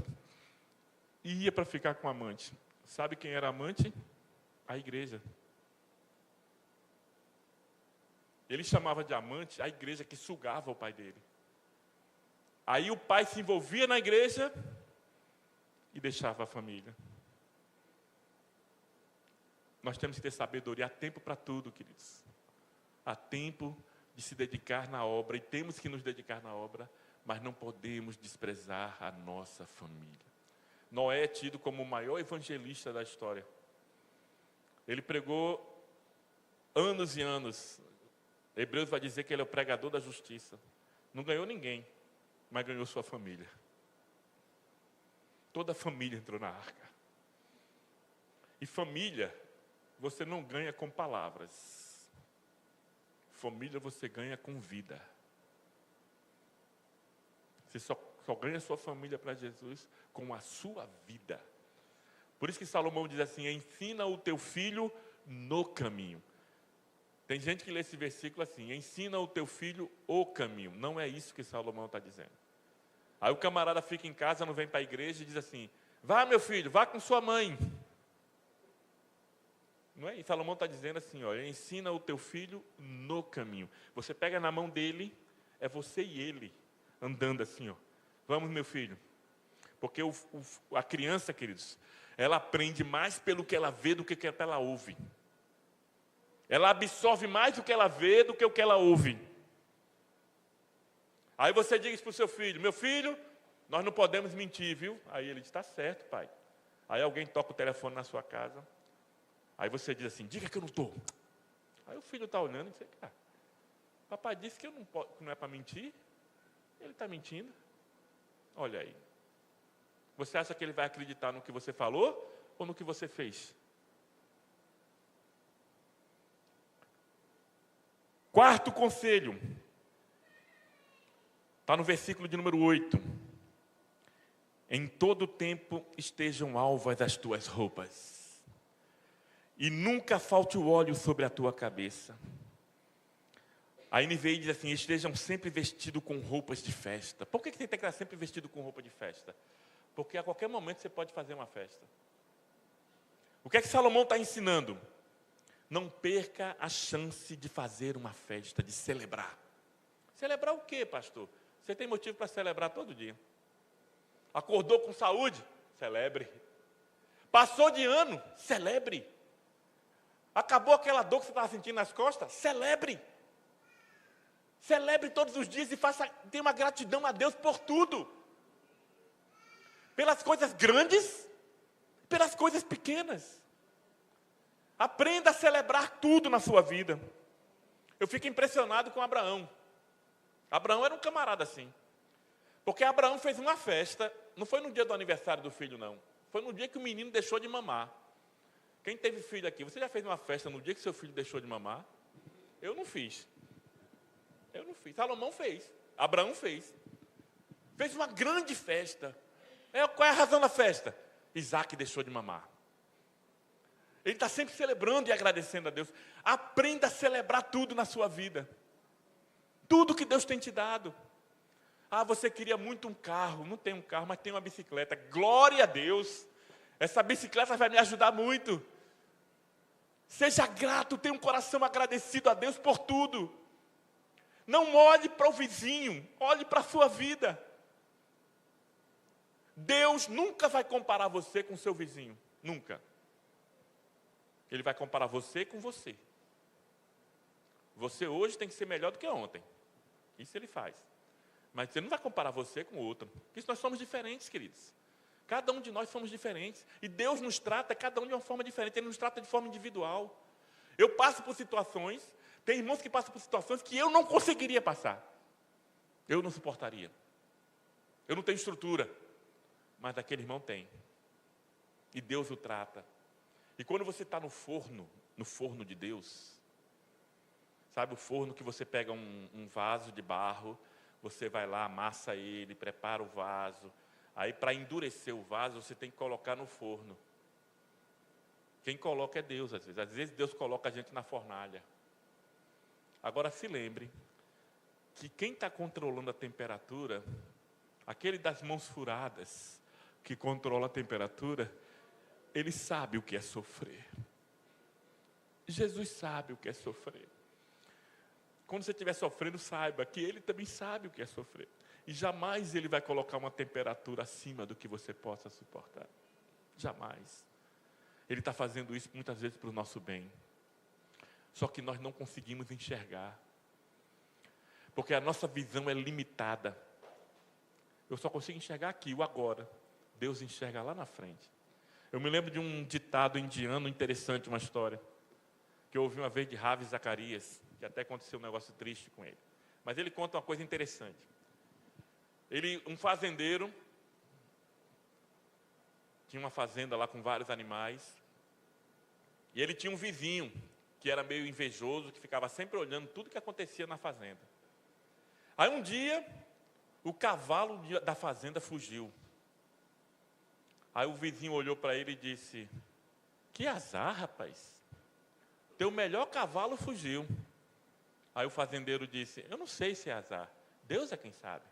e ia para ficar com a amante. Sabe quem era a amante? A igreja. Ele chamava de amante a igreja que sugava o pai dele. Aí o pai se envolvia na igreja e deixava a família. Nós temos que ter sabedoria. Há tempo para tudo, queridos. Há tempo de se dedicar na obra, e temos que nos dedicar na obra, mas não podemos desprezar a nossa família. Noé é tido como o maior evangelista da história. Ele pregou anos e anos. Hebreus vai dizer que ele é o pregador da justiça. Não ganhou ninguém, mas ganhou sua família. Toda a família entrou na arca. E família, você não ganha com palavras. Família você ganha com vida. Você só ganha sua família para Jesus com a sua vida. Por isso que Salomão diz assim: ensina o teu filho no caminho. Tem gente que lê esse versículo assim: ensina o teu filho o caminho. Não é isso que Salomão está dizendo. Aí o camarada fica em casa, não vem para a igreja e diz assim: vá, meu filho, vá com sua mãe. Não é? E Salomão está dizendo assim: olha, ensina o teu filho no caminho. Você pega na mão dele, é você e ele andando assim, ó. Vamos, meu filho. Porque a criança, queridos, ela aprende mais pelo que ela vê do que ela ouve. Ela absorve mais do que ela vê do que o que ela ouve. Aí você diz para o seu filho: meu filho, nós não podemos mentir, viu? Aí ele diz: está certo, pai. Aí alguém toca o telefone na sua casa. Aí você diz assim: diga que eu não estou. Aí o filho está olhando e diz: cara, papai disse que que não é para mentir. Ele está mentindo. Olha aí. Você acha que ele vai acreditar no que você falou ou no que você fez? Quarto conselho. Está no versículo de número 8. Em todo tempo estejam alvas as tuas roupas, e nunca falte o óleo sobre a tua cabeça. A NVI diz assim: estejam sempre vestidos com roupas de festa. Por que tem que estar sempre vestido com roupa de festa? Porque a qualquer momento você pode fazer uma festa. O que é que Salomão está ensinando? Não perca a chance de fazer uma festa, de celebrar. Celebrar o quê, pastor? Você tem motivo para celebrar todo dia. Acordou com saúde? Celebre. Passou de ano? Celebre. Acabou aquela dor que você estava sentindo nas costas? Celebre. Celebre todos os dias e tenha uma gratidão a Deus por tudo. Pelas coisas grandes, pelas coisas pequenas. Aprenda a celebrar tudo na sua vida. Eu fico impressionado com Abraão. Abraão era um camarada assim. Porque Abraão fez uma festa, não foi no dia do aniversário do filho, não. Foi no dia que o menino deixou de mamar. Quem teve filho aqui, você já fez uma festa no dia que seu filho deixou de mamar? Eu não fiz. Salomão fez. Abraão fez. Fez uma grande festa. Qual é a razão da festa? Isaac deixou de mamar. Ele está sempre celebrando e agradecendo a Deus. Aprenda a celebrar tudo na sua vida. Tudo que Deus tem te dado. Ah, você queria muito um carro. Não tem um carro, mas tem uma bicicleta. Glória a Deus. Essa bicicleta vai me ajudar muito. Seja grato, tenha um coração agradecido a Deus por tudo. Não olhe para o vizinho, olhe para a sua vida. Deus nunca vai comparar você com o seu vizinho. Nunca. Ele vai comparar você com você. Você hoje tem que ser melhor do que ontem. Isso ele faz. Mas você não vai comparar você com o outro. Porque nós somos diferentes, queridos. Cada um de nós somos diferentes. E Deus nos trata, cada um de uma forma diferente. Ele nos trata de forma individual. Eu passo por situações. Tem irmãos que passam por situações que eu não conseguiria passar. Eu não suportaria. Eu não tenho estrutura. Mas aquele irmão tem. E Deus o trata. E quando você está no forno de Deus, sabe o forno que você pega um vaso de barro, você vai lá, amassa ele, prepara o vaso. Aí para endurecer o vaso, você tem que colocar no forno. Quem coloca é Deus, às vezes. Às vezes Deus coloca a gente na fornalha. Agora se lembre que quem está controlando a temperatura, aquele das mãos furadas, que controla a temperatura, ele sabe o que é sofrer. Jesus sabe o que é sofrer. Quando você estiver sofrendo, saiba que Ele também sabe o que é sofrer. E jamais Ele vai colocar uma temperatura acima do que você possa suportar. Jamais. Ele está fazendo isso muitas vezes para o nosso bem. Só que nós não conseguimos enxergar. Porque a nossa visão é limitada. Eu só consigo enxergar aqui, o agora. Deus enxerga lá na frente. Eu me lembro de um ditado indiano interessante, uma história, que eu ouvi uma vez de Ravi Zacarias, que até aconteceu um negócio triste com ele. Mas ele conta uma coisa interessante. Um fazendeiro, tinha uma fazenda lá com vários animais, e ele tinha um vizinho, que era meio invejoso, que ficava sempre olhando tudo que acontecia na fazenda. Aí um dia, o cavalo da fazenda fugiu. Aí o vizinho olhou para ele e disse: que azar, rapaz, teu melhor cavalo fugiu. Aí o fazendeiro disse: eu não sei se é azar, Deus é quem sabe.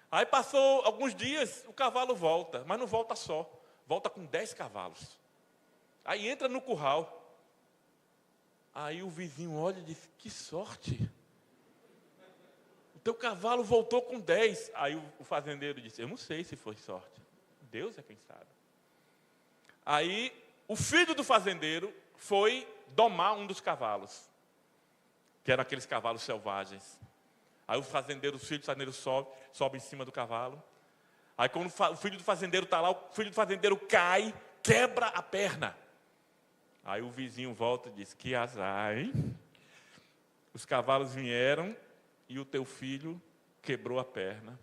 Aí passou alguns dias, o cavalo volta, mas não volta só, volta com 10 cavalos. Aí entra no curral. Aí o vizinho olha e diz: que sorte, o teu cavalo voltou com 10. Aí o fazendeiro disse: eu não sei se foi sorte, Deus é quem sabe. Aí o filho do fazendeiro foi domar um dos cavalos, que eram aqueles cavalos selvagens. Aí o filho do fazendeiro sobe em cima do cavalo. Aí quando o filho do fazendeiro está lá, o filho do fazendeiro cai, quebra a perna. Aí o vizinho volta e diz: que azar, hein? Os cavalos vieram e o teu filho quebrou a perna.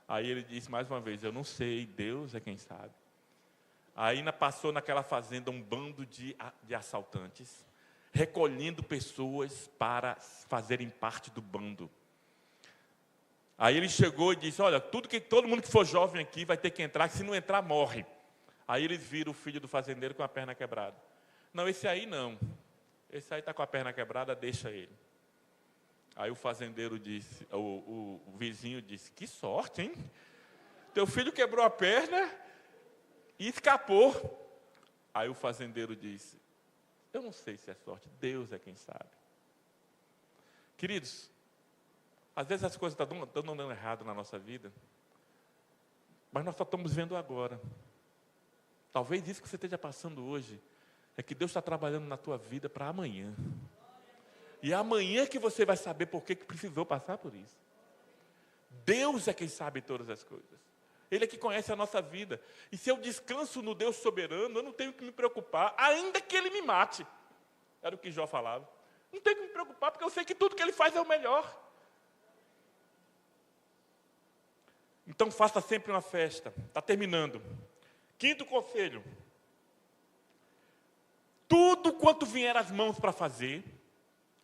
Aí ele disse mais uma vez: eu não sei, Deus é quem sabe. Aí passou naquela fazenda um bando de assaltantes, recolhendo pessoas para fazerem parte do bando. Aí ele chegou e disse: olha, todo mundo que for jovem aqui vai ter que entrar, que se não entrar, morre. Aí eles viram o filho do fazendeiro com a perna quebrada. Não, esse aí não. Esse aí está com a perna quebrada, deixa ele. Aí o fazendeiro disse, o vizinho disse: que sorte, hein? Teu filho quebrou a perna e escapou. Aí o fazendeiro disse: eu não sei se é sorte, Deus é quem sabe. Queridos, às vezes as coisas estão dando errado na nossa vida, mas nós só estamos vendo agora. Talvez isso que você esteja passando hoje é que Deus está trabalhando na tua vida para amanhã. E é amanhã que você vai saber por que precisou passar por isso. Deus é quem sabe todas as coisas. Ele é que conhece a nossa vida. E se eu descanso no Deus soberano, eu não tenho que me preocupar, ainda que Ele me mate. Era o que Jó falava. Não tenho que me preocupar, porque eu sei que tudo que Ele faz é o melhor. Então faça sempre uma festa. Está terminando. 5º conselho. Tudo quanto vier às mãos para fazer,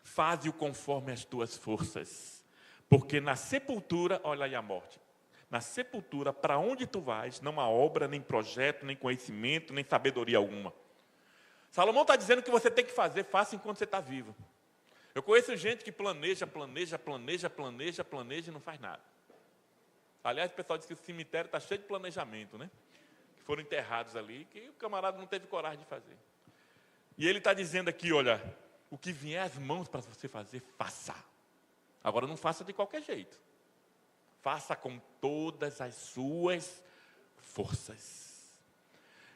faze-o conforme as tuas forças. Porque na sepultura, olha aí a morte. Na sepultura, para onde tu vais, não há obra, nem projeto, nem conhecimento, nem sabedoria alguma. Salomão está dizendo que você tem que fazer, faça enquanto você está vivo. Eu conheço gente que planeja e não faz nada. Aliás, o pessoal diz que o cemitério está cheio de planejamento, né? Que foram enterrados ali, que o camarada não teve coragem de fazer. E ele está dizendo aqui, olha, o que vier às mãos para você fazer, faça. Agora não faça de qualquer jeito. Faça com todas as suas forças.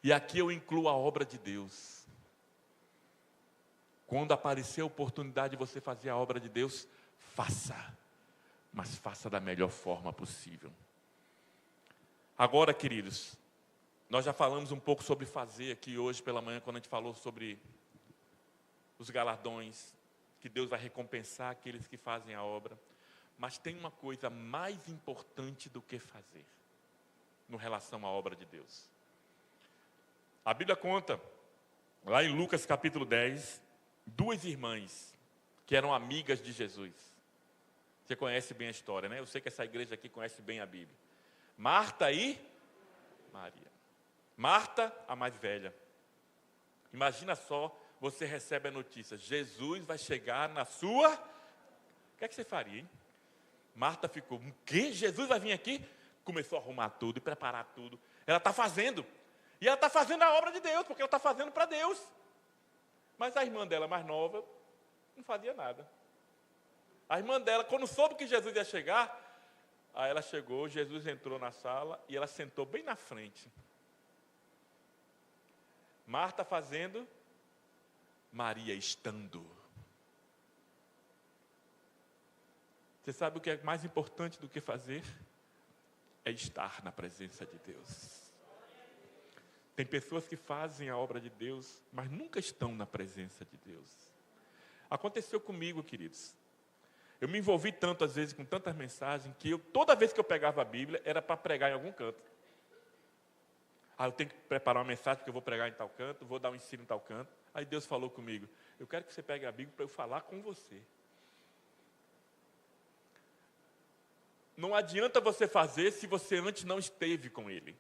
E aqui eu incluo a obra de Deus. Quando aparecer a oportunidade de você fazer a obra de Deus, faça. Mas faça da melhor forma possível. Agora, queridos, nós já falamos um pouco sobre fazer aqui hoje pela manhã, quando a gente falou sobre os galardões. que Deus vai recompensar aqueles que fazem a obra. Mas tem uma coisa mais importante do que fazer, no relação à obra de Deus. A Bíblia conta, lá em Lucas capítulo 10, duas irmãs que eram amigas de Jesus. Você conhece bem a história, né? Eu sei que essa igreja aqui conhece bem a Bíblia. Marta e Maria. Marta, a mais velha. Imagina só, você recebe a notícia, Jesus vai chegar na sua... O que é que você faria, hein? Marta ficou, o quê? Jesus vai vir aqui? Começou a arrumar tudo e preparar tudo. Ela está fazendo. E ela está fazendo a obra de Deus, porque ela está fazendo para Deus. Mas a irmã dela, mais nova, não fazia nada. A irmã dela, quando soube que Jesus ia chegar, aí ela chegou, Jesus entrou na sala e ela sentou bem na frente. Marta fazendo, Maria estando. Você sabe o que é mais importante do que fazer? É estar na presença de Deus. Tem pessoas que fazem a obra de Deus, mas nunca estão na presença de Deus. Aconteceu comigo, queridos. Eu me envolvi tanto, às vezes, com tantas mensagens, que toda vez que eu pegava a Bíblia, era para pregar em algum canto. Eu tenho que preparar uma mensagem, porque eu vou pregar em tal canto, vou dar um ensino em tal canto. Aí Deus falou comigo, eu quero que você pegue a Bíblia para eu falar com você. Não adianta você fazer se você antes não esteve com Ele.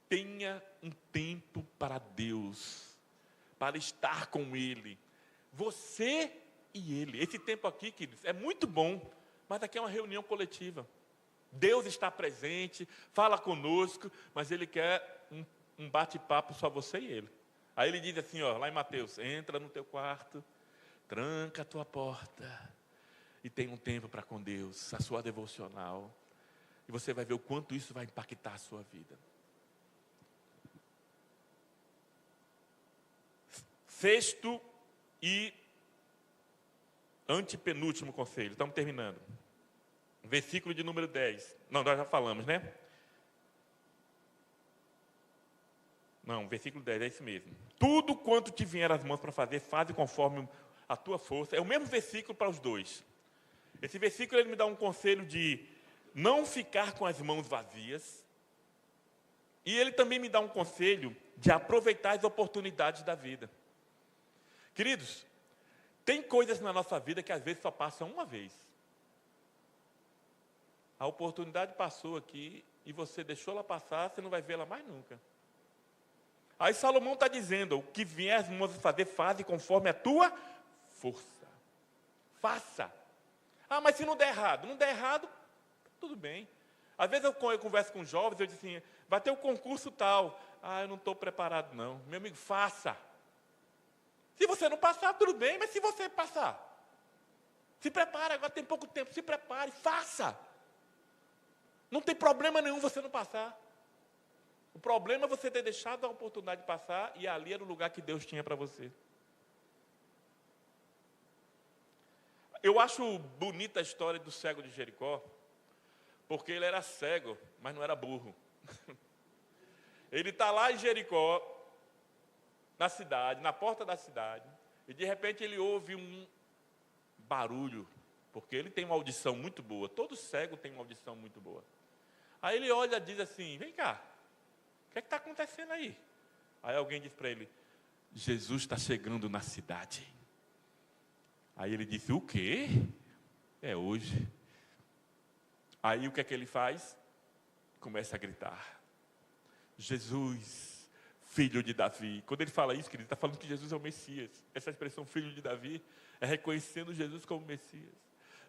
Tenha um tempo para Deus, para estar com Ele. Você e Ele. Esse tempo aqui, queridos, é muito bom, mas aqui é uma reunião coletiva. Deus está presente, fala conosco, mas Ele quer um bate-papo só você e Ele. Aí Ele diz assim, lá em Mateus, entra no teu quarto, tranca a tua porta e tem um tempo para com Deus, a sua devocional. E você vai ver o quanto isso vai impactar a sua vida. Sexto e antepenúltimo conselho, estamos terminando. Versículo de número 10. Não, nós já falamos, né? Não, versículo 10, é isso mesmo. Tudo quanto te vier às mãos para fazer, faze conforme a tua força. É o mesmo versículo para os dois. Esse versículo ele me dá um conselho de não ficar com as mãos vazias. E ele também me dá um conselho de aproveitar as oportunidades da vida. Queridos, tem coisas na nossa vida que às vezes só passam uma vez. A oportunidade passou aqui e você deixou ela passar, você não vai vê-la mais nunca. Aí Salomão está dizendo, o que vier as mãos a fazer, faze conforme a tua força. Faça. Mas se não der errado? Não der errado, tudo bem. Às vezes eu converso com jovens, eu digo assim, vai ter um concurso tal. Eu não estou preparado não. Meu amigo, faça. Se você não passar, tudo bem, mas se você passar, se prepare, agora tem pouco tempo, se prepare, faça. Não tem problema nenhum você não passar. O problema é você ter deixado a oportunidade de passar e ali era o lugar que Deus tinha para você. Eu acho bonita a história do cego de Jericó, porque ele era cego, mas não era burro. Ele está lá em Jericó, na cidade, na porta da cidade, e de repente ele ouve um barulho, porque ele tem uma audição muito boa, todo cego tem uma audição muito boa. Aí ele olha e diz assim, vem cá, o que é que está acontecendo aí? Aí alguém diz para ele, Jesus está chegando na cidade. Aí ele disse, o quê? É hoje. Aí o que é que ele faz? Começa a gritar, Jesus, filho de Davi. Quando ele fala isso, ele está falando que Jesus é o Messias. Essa expressão, filho de Davi, é reconhecendo Jesus como Messias.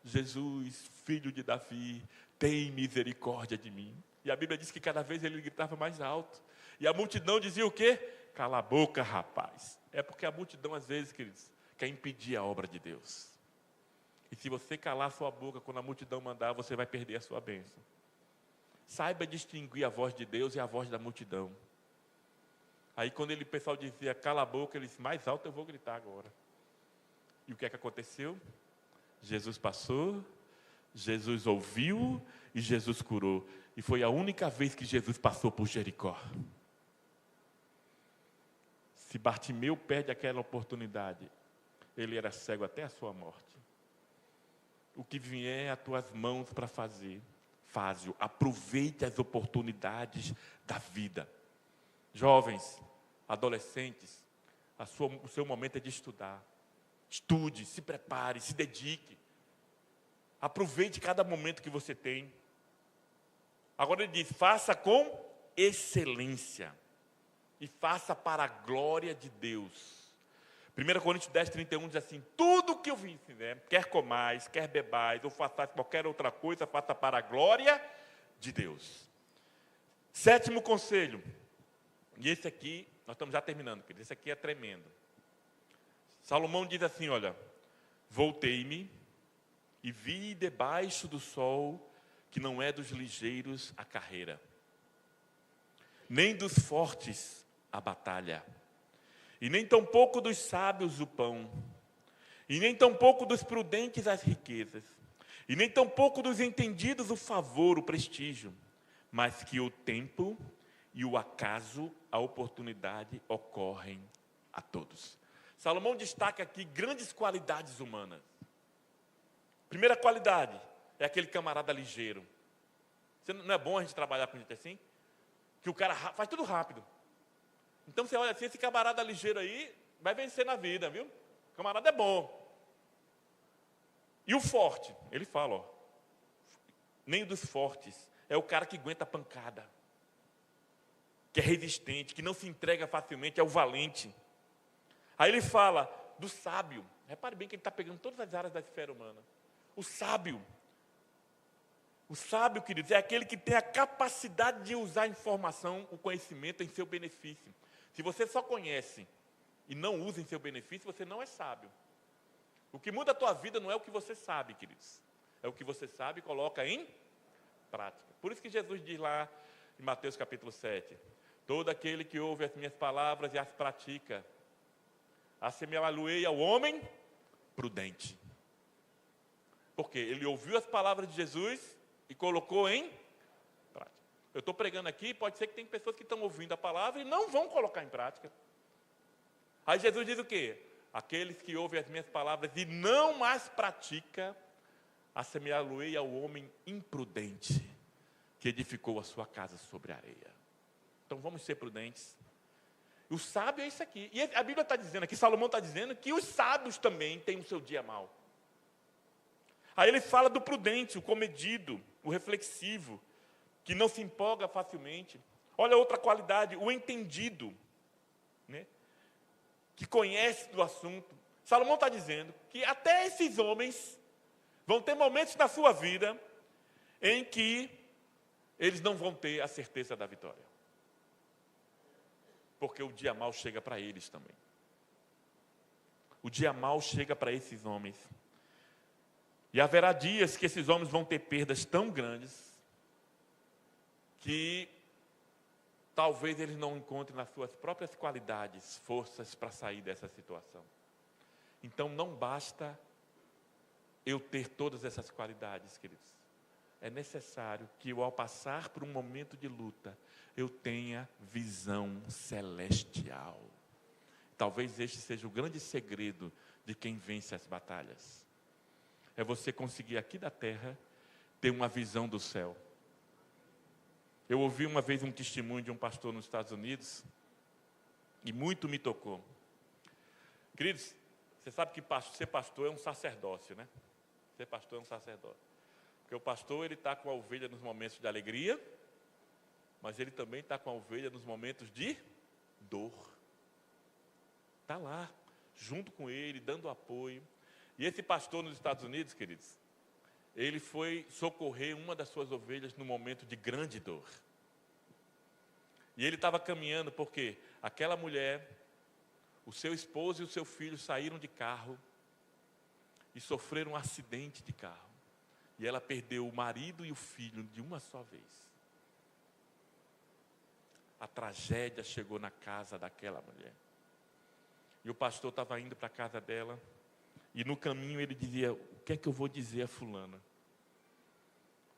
Jesus, filho de Davi, tem misericórdia de mim. E a Bíblia diz que cada vez ele gritava mais alto. E a multidão dizia o quê? Cala a boca, rapaz. É porque a multidão, às vezes, queridos, quer impedir a obra de Deus. E se você calar a sua boca quando a multidão mandar, você vai perder a sua bênção. Saiba distinguir a voz de Deus e a voz da multidão. Aí quando o pessoal dizia, cala a boca, ele disse, mais alto eu vou gritar agora. E o que é que aconteceu? Jesus passou, Jesus ouviu e Jesus curou. E foi a única vez que Jesus passou por Jericó. Se Bartimeu perde aquela oportunidade, ele era cego até a sua morte. O que vier às tuas mãos para fazer, faz-o. Aproveite as oportunidades da vida. Jovens, adolescentes, o seu momento é de estudar. Estude, se prepare, se dedique. Aproveite cada momento que você tem. Agora ele diz, faça com excelência. E faça para a glória de Deus. 1 Coríntios 10, 31 diz assim, tudo o que eu vim fizer, quer comais, quer bebais, ou façais qualquer outra coisa, faça para a glória de Deus. 7º conselho, e esse aqui, nós estamos já terminando, querido, esse aqui é tremendo. Salomão diz assim, olha, voltei-me e vi debaixo do sol que não é dos ligeiros a carreira, nem dos fortes a batalha, e nem tampouco dos sábios o pão, e nem tampouco dos prudentes as riquezas, e nem tampouco dos entendidos o favor, o prestígio, mas que o tempo e o acaso, a oportunidade ocorrem a todos. Salomão destaca aqui grandes qualidades humanas. Primeira qualidade é aquele camarada ligeiro. Não é bom a gente trabalhar com gente assim? Que o cara faz tudo rápido. Então você olha assim, esse camarada ligeiro aí vai vencer na vida, viu? O camarada é bom. E o forte, ele fala, ó, nem dos fortes, é o cara que aguenta a pancada, que é resistente, que não se entrega facilmente, é o valente. Aí ele fala do sábio, repare bem que ele está pegando todas as áreas da esfera humana. O sábio, queridos, é aquele que tem a capacidade de usar a informação, o conhecimento em seu benefício. Se você só conhece e não usa em seu benefício, você não é sábio. O que muda a tua vida não é o que você sabe, queridos. É o que você sabe e coloca em prática. Por isso que Jesus diz lá em Mateus capítulo 7, todo aquele que ouve as minhas palavras e as pratica, assemelhei ao homem prudente. Porque ele ouviu as palavras de Jesus e colocou em prática. Eu estou pregando aqui, pode ser que tem pessoas que estão ouvindo a palavra e não vão colocar em prática. Aí Jesus diz o quê? Aqueles que ouvem as minhas palavras e não mais pratica, assemelhei ao homem imprudente, que edificou a sua casa sobre a areia. Então vamos ser prudentes. O sábio é isso aqui. E a Bíblia está dizendo aqui, Salomão está dizendo que os sábios também têm o seu dia mau. Aí ele fala do prudente, o comedido, o reflexivo, que não se empolga facilmente. Olha outra qualidade, o entendido, né? Que conhece do assunto. Salomão está dizendo que até esses homens vão ter momentos na sua vida em que eles não vão ter a certeza da vitória. Porque o dia mau chega para eles também. O dia mau chega para esses homens. E haverá dias que esses homens vão ter perdas tão grandes que talvez eles não encontrem nas suas próprias qualidades forças para sair dessa situação. Então não basta eu ter todas essas qualidades, queridos. É necessário que eu, ao passar por um momento de luta, eu tenha visão celestial. Talvez este seja o grande segredo de quem vence as batalhas. É você conseguir aqui da terra ter uma visão do céu. Eu ouvi uma vez um testemunho de um pastor nos Estados Unidos e muito me tocou. Queridos, você sabe que ser pastor é um sacerdócio, né? Ser pastor é um sacerdócio. Porque o pastor, ele está com a ovelha nos momentos de alegria, mas ele também está com a ovelha nos momentos de dor. Está lá, junto com ele, dando apoio. E esse pastor nos Estados Unidos, queridos, ele foi socorrer uma das suas ovelhas no momento de grande dor. E ele estava caminhando porque aquela mulher, o seu esposo e o seu filho saíram de carro e sofreram um acidente de carro. E ela perdeu o marido e o filho de uma só vez. A tragédia chegou na casa daquela mulher. E o pastor estava indo para a casa dela. E no caminho ele dizia, o que é que eu vou dizer a fulana?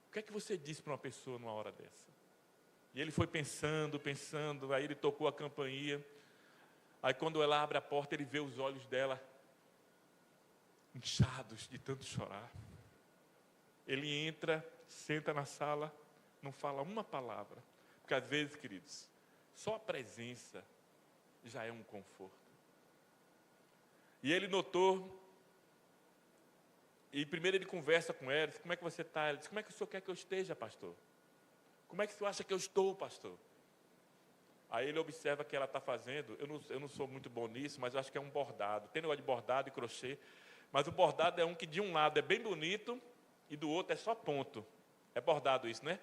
O que é que você diz para uma pessoa numa hora dessa? E ele foi pensando, aí ele tocou a campainha. Aí quando ela abre a porta, ele vê os olhos dela inchados de tanto chorar. Ele entra, senta na sala, não fala uma palavra. Porque às vezes, queridos, só a presença já é um conforto. E ele notou, e primeiro ele conversa com ela, diz, como é que você está? Ele diz, como é que o senhor quer que eu esteja, pastor? Como é que o senhor acha que eu estou, pastor? Aí ele observa que ela está fazendo, eu não sou muito bom nisso, mas eu acho que é um bordado. Tem negócio de bordado e crochê, mas o bordado é um que de um lado é bem bonito e do outro é só ponto. É bordado isso, né?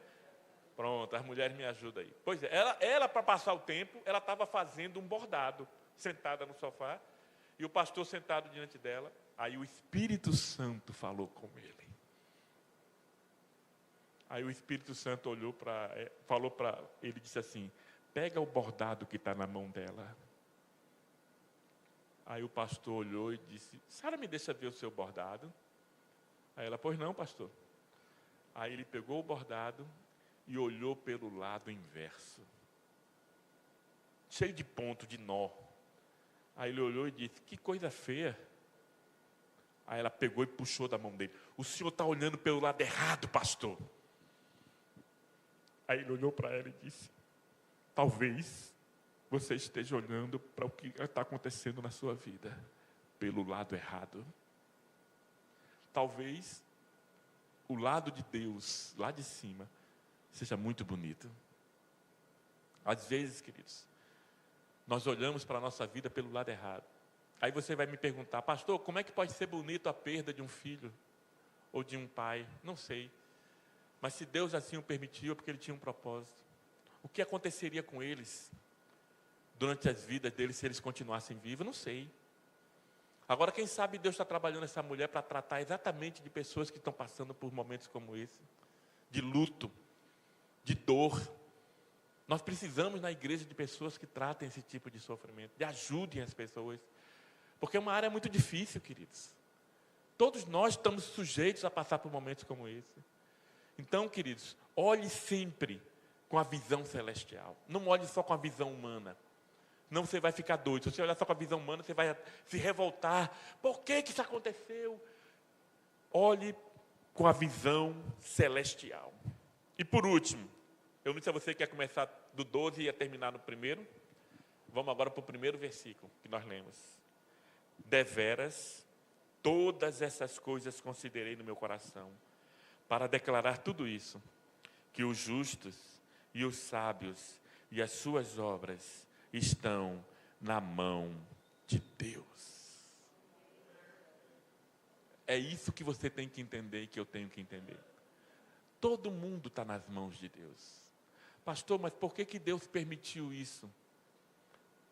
Pronto, as mulheres me ajudam aí. Pois é, ela para passar o tempo, ela estava fazendo um bordado, sentada no sofá, e o pastor sentado diante dela. Aí o Espírito Santo falou com ele. Aí o Espírito Santo falou para ele, disse assim, pega o bordado que está na mão dela. Aí o pastor olhou e disse, Sara, me deixa ver o seu bordado? Aí ela, pois não, pastor. Aí ele pegou o bordado e olhou pelo lado inverso, cheio de ponto, de nó. Aí ele olhou e disse, que coisa feia. Aí ela pegou e puxou da mão dele. O senhor está olhando pelo lado errado, pastor. Aí ele olhou para ela e disse, talvez você esteja olhando para o que está acontecendo na sua vida pelo lado errado. Talvez o lado de Deus, lá de cima, seja muito bonito. Às vezes, queridos, nós olhamos para a nossa vida pelo lado errado. Aí você vai me perguntar, pastor, como é que pode ser bonito a perda de um filho? Ou de um pai? Não sei. Mas se Deus assim o permitiu, é porque Ele tinha um propósito. O que aconteceria com eles durante as vidas deles se eles continuassem vivos? Não sei. Agora, quem sabe Deus está trabalhando essa mulher para tratar exatamente de pessoas que estão passando por momentos como esse. De luto, de dor. Nós precisamos na igreja de pessoas que tratem esse tipo de sofrimento, de ajudem as pessoas. Porque é uma área muito difícil, queridos. Todos nós estamos sujeitos a passar por momentos como esse. Então, queridos, olhe sempre com a visão celestial. Não olhe só com a visão humana. Não, você vai ficar doido. Se você olhar só com a visão humana, você vai se revoltar. Por que isso aconteceu? Olhe com a visão celestial. E por último, eu não sei se você quer começar do 12 e ia terminar no primeiro. Vamos agora para o primeiro versículo que nós lemos. Deveras, todas essas coisas considerei no meu coração, para declarar tudo isso, que os justos e os sábios e as suas obras estão na mão de Deus. É isso que você tem que entender e que eu tenho que entender. Todo mundo está nas mãos de Deus. Pastor, mas por que Deus permitiu isso?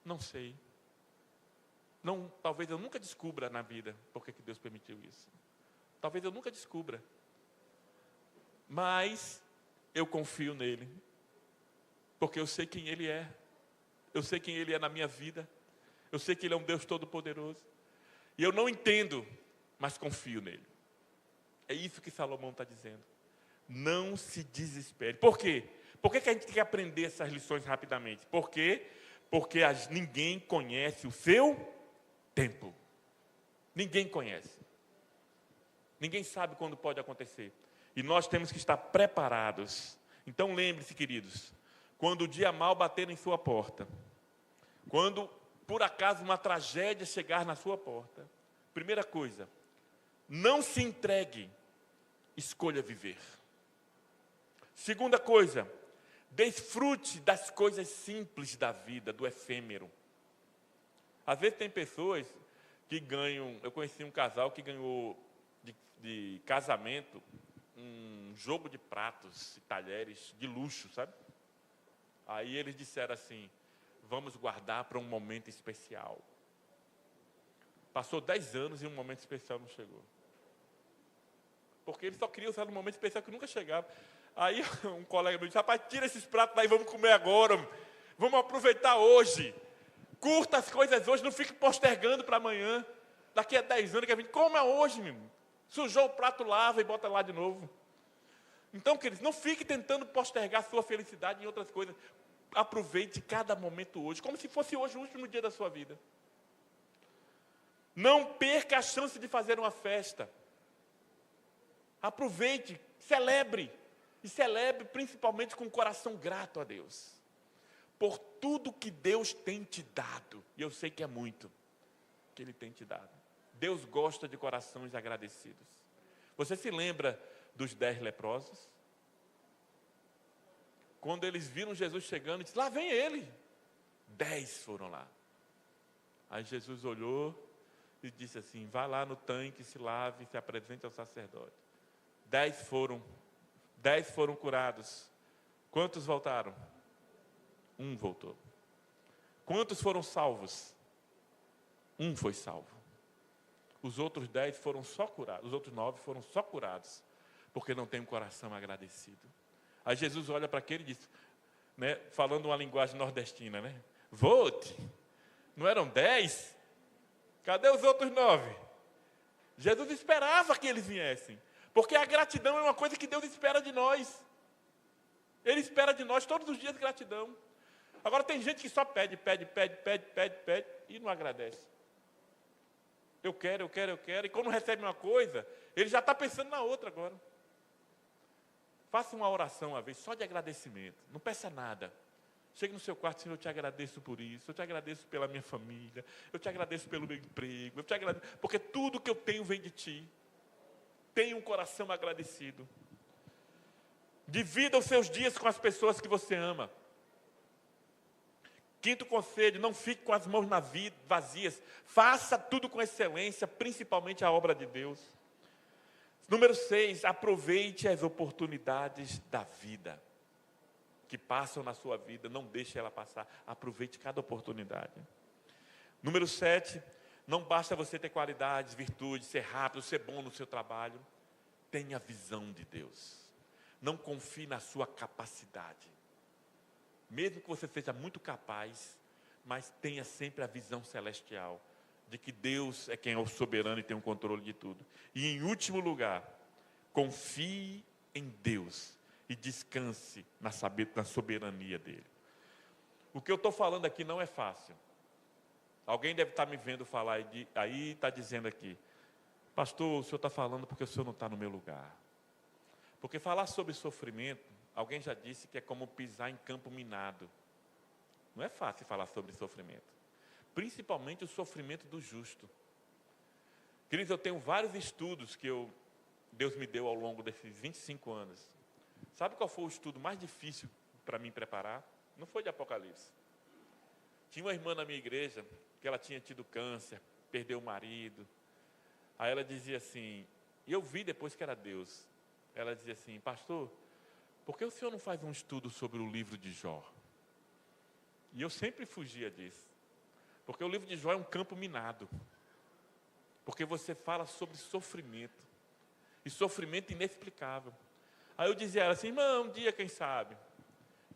Não sei. Não, talvez eu nunca descubra na vida por que Deus permitiu isso. Talvez eu nunca descubra. Mas eu confio nele. Porque eu sei quem Ele é. Eu sei quem Ele é na minha vida. Eu sei que Ele é um Deus todo-poderoso. E eu não entendo, mas confio nele. É isso que Salomão está dizendo. Não se desespere. Por quê? Por que a gente tem que aprender essas lições rapidamente? Por quê? Porque ninguém conhece o seu tempo. Ninguém conhece. Ninguém sabe quando pode acontecer. E nós temos que estar preparados. Então lembre-se, queridos, quando o dia mal bater em sua porta, quando por acaso uma tragédia chegar na sua porta, primeira coisa, não se entregue, escolha viver. Segunda coisa, desfrute das coisas simples da vida, do efêmero. Às vezes tem pessoas que ganham, eu conheci um casal que ganhou de casamento um jogo de pratos e talheres de luxo, sabe? Aí eles disseram assim, vamos guardar para um momento especial. Passou 10 anos e um momento especial não chegou. Porque eles só queriam usar um momento especial que nunca chegava. Aí um colega me disse, rapaz, tira esses pratos daí, vamos comer agora. Vamos aproveitar hoje. Curta as coisas hoje, não fique postergando para amanhã. Daqui a 10 anos que a gente coma hoje, meu. Sujou o prato, lava e bota lá de novo. Então, queridos, não fique tentando postergar a sua felicidade em outras coisas. Aproveite cada momento hoje, como se fosse hoje o último dia da sua vida. Não perca a chance de fazer uma festa. Aproveite, celebre. E celebre principalmente com o coração grato a Deus. Por tudo que Deus tem te dado. E eu sei que é muito que Ele tem te dado. Deus gosta de corações agradecidos. Você se lembra dos 10 leprosos? Quando eles viram Jesus chegando, disse, lá vem ele. 10 foram lá. Aí Jesus olhou e disse assim, vá lá no tanque, se lave, se apresente ao sacerdote. 10 foram curados. Quantos voltaram? 1 voltou. Quantos foram salvos? 1 foi salvo. Os outros 10 foram só curados. Os outros 9 foram só curados. Porque não tem um coração agradecido. Aí Jesus olha para aquele e diz, né, falando uma linguagem nordestina, né? Volte. Não eram 10? Cadê os outros 9? Jesus esperava que eles viessem. Porque a gratidão é uma coisa que Deus espera de nós. Ele espera de nós todos os dias gratidão. Agora tem gente que só pede e não agradece. Eu quero. E quando recebe uma coisa, ele já está pensando na outra agora. Faça uma oração uma vez, só de agradecimento. Não peça nada. Chegue no seu quarto, Senhor, eu te agradeço por isso. Eu te agradeço pela minha família. Eu te agradeço pelo meu emprego. Eu te agradeço, porque tudo que eu tenho vem de Ti. Tenha um coração agradecido. Divida os seus dias com as pessoas que você ama. 5º conselho, não fique com as mãos vazias. Faça tudo com excelência, principalmente a obra de Deus. Número 6, aproveite as oportunidades da vida. Que passam na sua vida, não deixe ela passar. Aproveite cada oportunidade. Número 7, não basta você ter qualidades, virtudes, ser rápido, ser bom no seu trabalho. Tenha a visão de Deus. Não confie na sua capacidade. Mesmo que você seja muito capaz, mas tenha sempre a visão celestial, de que Deus é quem é o soberano e tem o controle de tudo. E em último lugar, confie em Deus e descanse na soberania dEle. O que eu estou falando aqui não é fácil. Alguém deve estar me vendo falar aí está dizendo aqui, pastor, o senhor está falando porque o senhor não está no meu lugar. Porque falar sobre sofrimento, alguém já disse que é como pisar em campo minado. Não é fácil falar sobre sofrimento. Principalmente o sofrimento do justo. Queridos, eu tenho vários estudos que Deus me deu ao longo desses 25 anos. Sabe qual foi o estudo mais difícil para mim preparar? Não foi de Apocalipse. Tinha uma irmã na minha igreja que ela tinha tido câncer, perdeu o marido. Aí ela dizia assim, e eu vi depois que era Deus. Ela dizia assim, pastor, por que o senhor não faz um estudo sobre o livro de Jó? E eu sempre fugia disso. Porque o livro de Jó é um campo minado. Porque você fala sobre sofrimento. E sofrimento inexplicável. Aí eu dizia a ela assim, irmã, um dia quem sabe.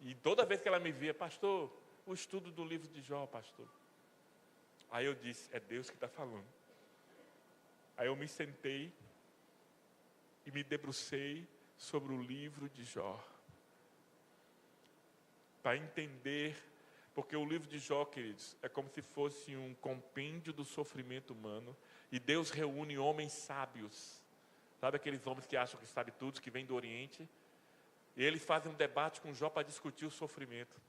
E toda vez que ela me via, pastor, o estudo do livro de Jó, pastor. Aí eu disse, é Deus que está falando. Aí eu me sentei e me debrucei sobre o livro de Jó. Para entender, porque o livro de Jó, queridos, é como se fosse um compêndio do sofrimento humano. E Deus reúne homens sábios. Sabe aqueles homens que acham que sabem tudo, que vêm do Oriente? E eles fazem um debate com Jó para discutir o sofrimento.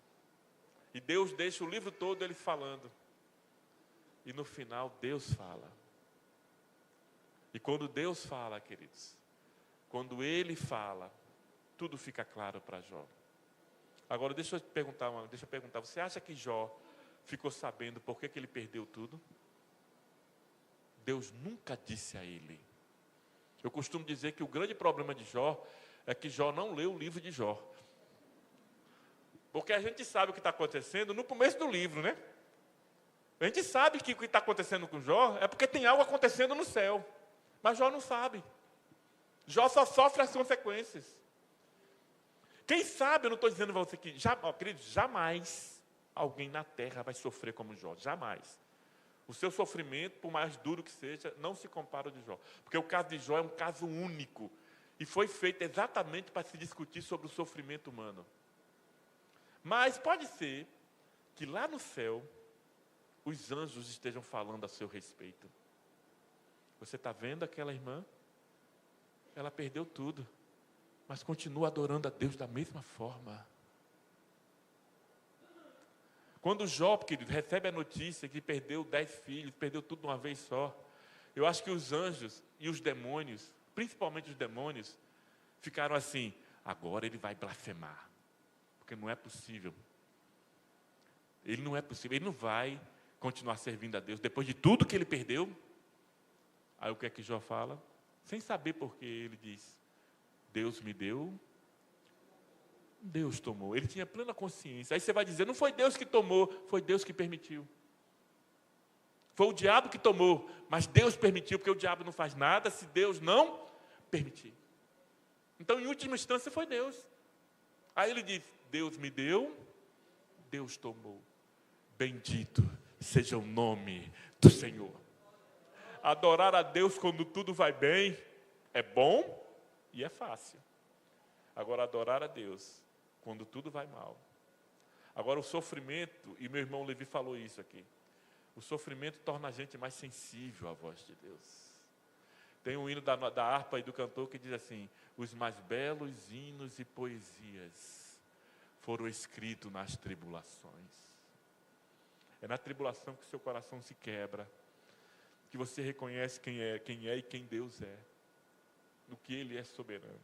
E Deus deixa o livro todo eles falando. E no final, Deus fala. E quando Deus fala, queridos, quando Ele fala, tudo fica claro para Jó. Agora, deixa eu perguntar, você acha que Jó ficou sabendo por que ele perdeu tudo? Deus nunca disse a ele. Eu costumo dizer que o grande problema de Jó é que Jó não leu o livro de Jó. Porque a gente sabe o que está acontecendo no começo do livro, né? A gente sabe que o que está acontecendo com Jó é porque tem algo acontecendo no céu. Mas Jó não sabe. Jó só sofre as consequências. Quem sabe, eu não estou dizendo para você que, querido, jamais alguém na terra vai sofrer como Jó. Jamais. O seu sofrimento, por mais duro que seja, não se compara ao de Jó. Porque o caso de Jó é um caso único. E foi feito exatamente para se discutir sobre o sofrimento humano. Mas pode ser que lá no céu, os anjos estejam falando a seu respeito. Você está vendo aquela irmã? Ela perdeu tudo, mas continua adorando a Deus da mesma forma. Quando Jó, querido, recebe a notícia que perdeu 10 filhos, perdeu tudo de uma vez só, eu acho que os anjos e os demônios, principalmente os demônios, ficaram assim: agora ele vai blasfemar, porque não é possível. Ele não é possível, ele não vai continuar servindo a Deus depois de tudo que ele perdeu. Aí o que é que Jó fala? Sem saber por quê, ele diz: Deus me deu, Deus tomou. Ele tinha plena consciência. Aí você vai dizer: não foi Deus que tomou, foi Deus que permitiu. Foi o diabo que tomou, mas Deus permitiu, porque o diabo não faz nada se Deus não permitir. Então, em última instância, foi Deus. Aí ele diz: Deus me deu, Deus tomou. Bendito seja o nome do Senhor. Adorar a Deus quando tudo vai bem é bom e é fácil. Agora, adorar a Deus quando tudo vai mal. Agora, o sofrimento, e meu irmão Levi falou isso aqui, o sofrimento torna a gente mais sensível à voz de Deus. Tem um hino da harpa e do cantor que diz assim: os mais belos hinos e poesias foram escritos nas tribulações. É na tribulação que o seu coração se quebra, que você reconhece quem é e quem Deus é, no que Ele é soberano.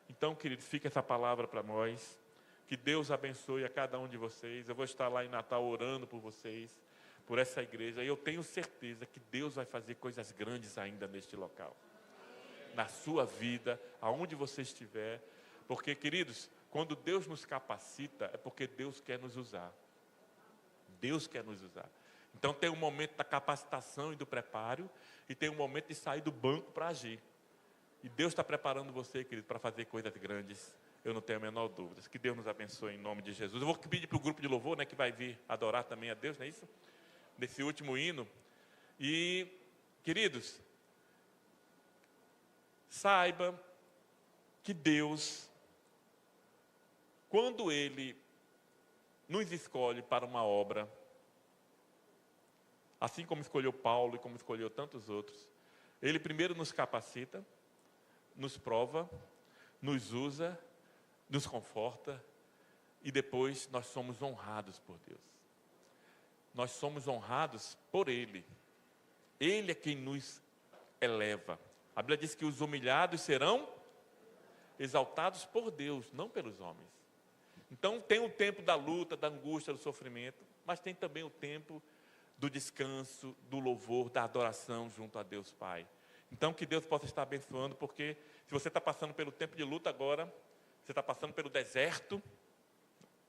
Então, queridos, fica essa palavra para nós. Que Deus abençoe a cada um de vocês. Eu vou estar lá em Natal orando por vocês, por essa igreja. E eu tenho certeza que Deus vai fazer coisas grandes ainda neste local. Na sua vida, aonde você estiver. Porque, queridos, quando Deus nos capacita, é porque Deus quer nos usar. Deus quer nos usar. Então tem um momento da capacitação e do preparo, e tem um momento de sair do banco para agir. E Deus está preparando você, querido, para fazer coisas grandes. Eu não tenho a menor dúvida. Que Deus nos abençoe em nome de Jesus. Eu vou pedir para o grupo de louvor, né, que vai vir adorar também a Deus, não é isso? Nesse último hino. E, queridos, saiba que Deus, quando Ele nos escolhe para uma obra, assim como escolheu Paulo e como escolheu tantos outros, Ele primeiro nos capacita, nos prova, nos usa, nos conforta, e depois nós somos honrados por Deus. Nós somos honrados por Ele. Ele é quem nos eleva. A Bíblia diz que os humilhados serão exaltados por Deus, não pelos homens. Então tem o tempo da luta, da angústia, do sofrimento, mas tem também o tempo do descanso, do louvor, da adoração junto a Deus Pai. Então que Deus possa estar abençoando, porque se você está passando pelo tempo de luta agora, você está passando pelo deserto,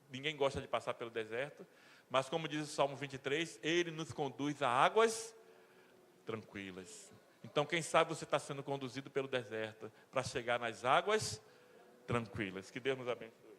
ninguém gosta de passar pelo deserto, mas como diz o Salmo 23, Ele nos conduz a águas tranquilas. Então quem sabe você está sendo conduzido pelo deserto, para chegar nas águas tranquilas. Que Deus nos abençoe.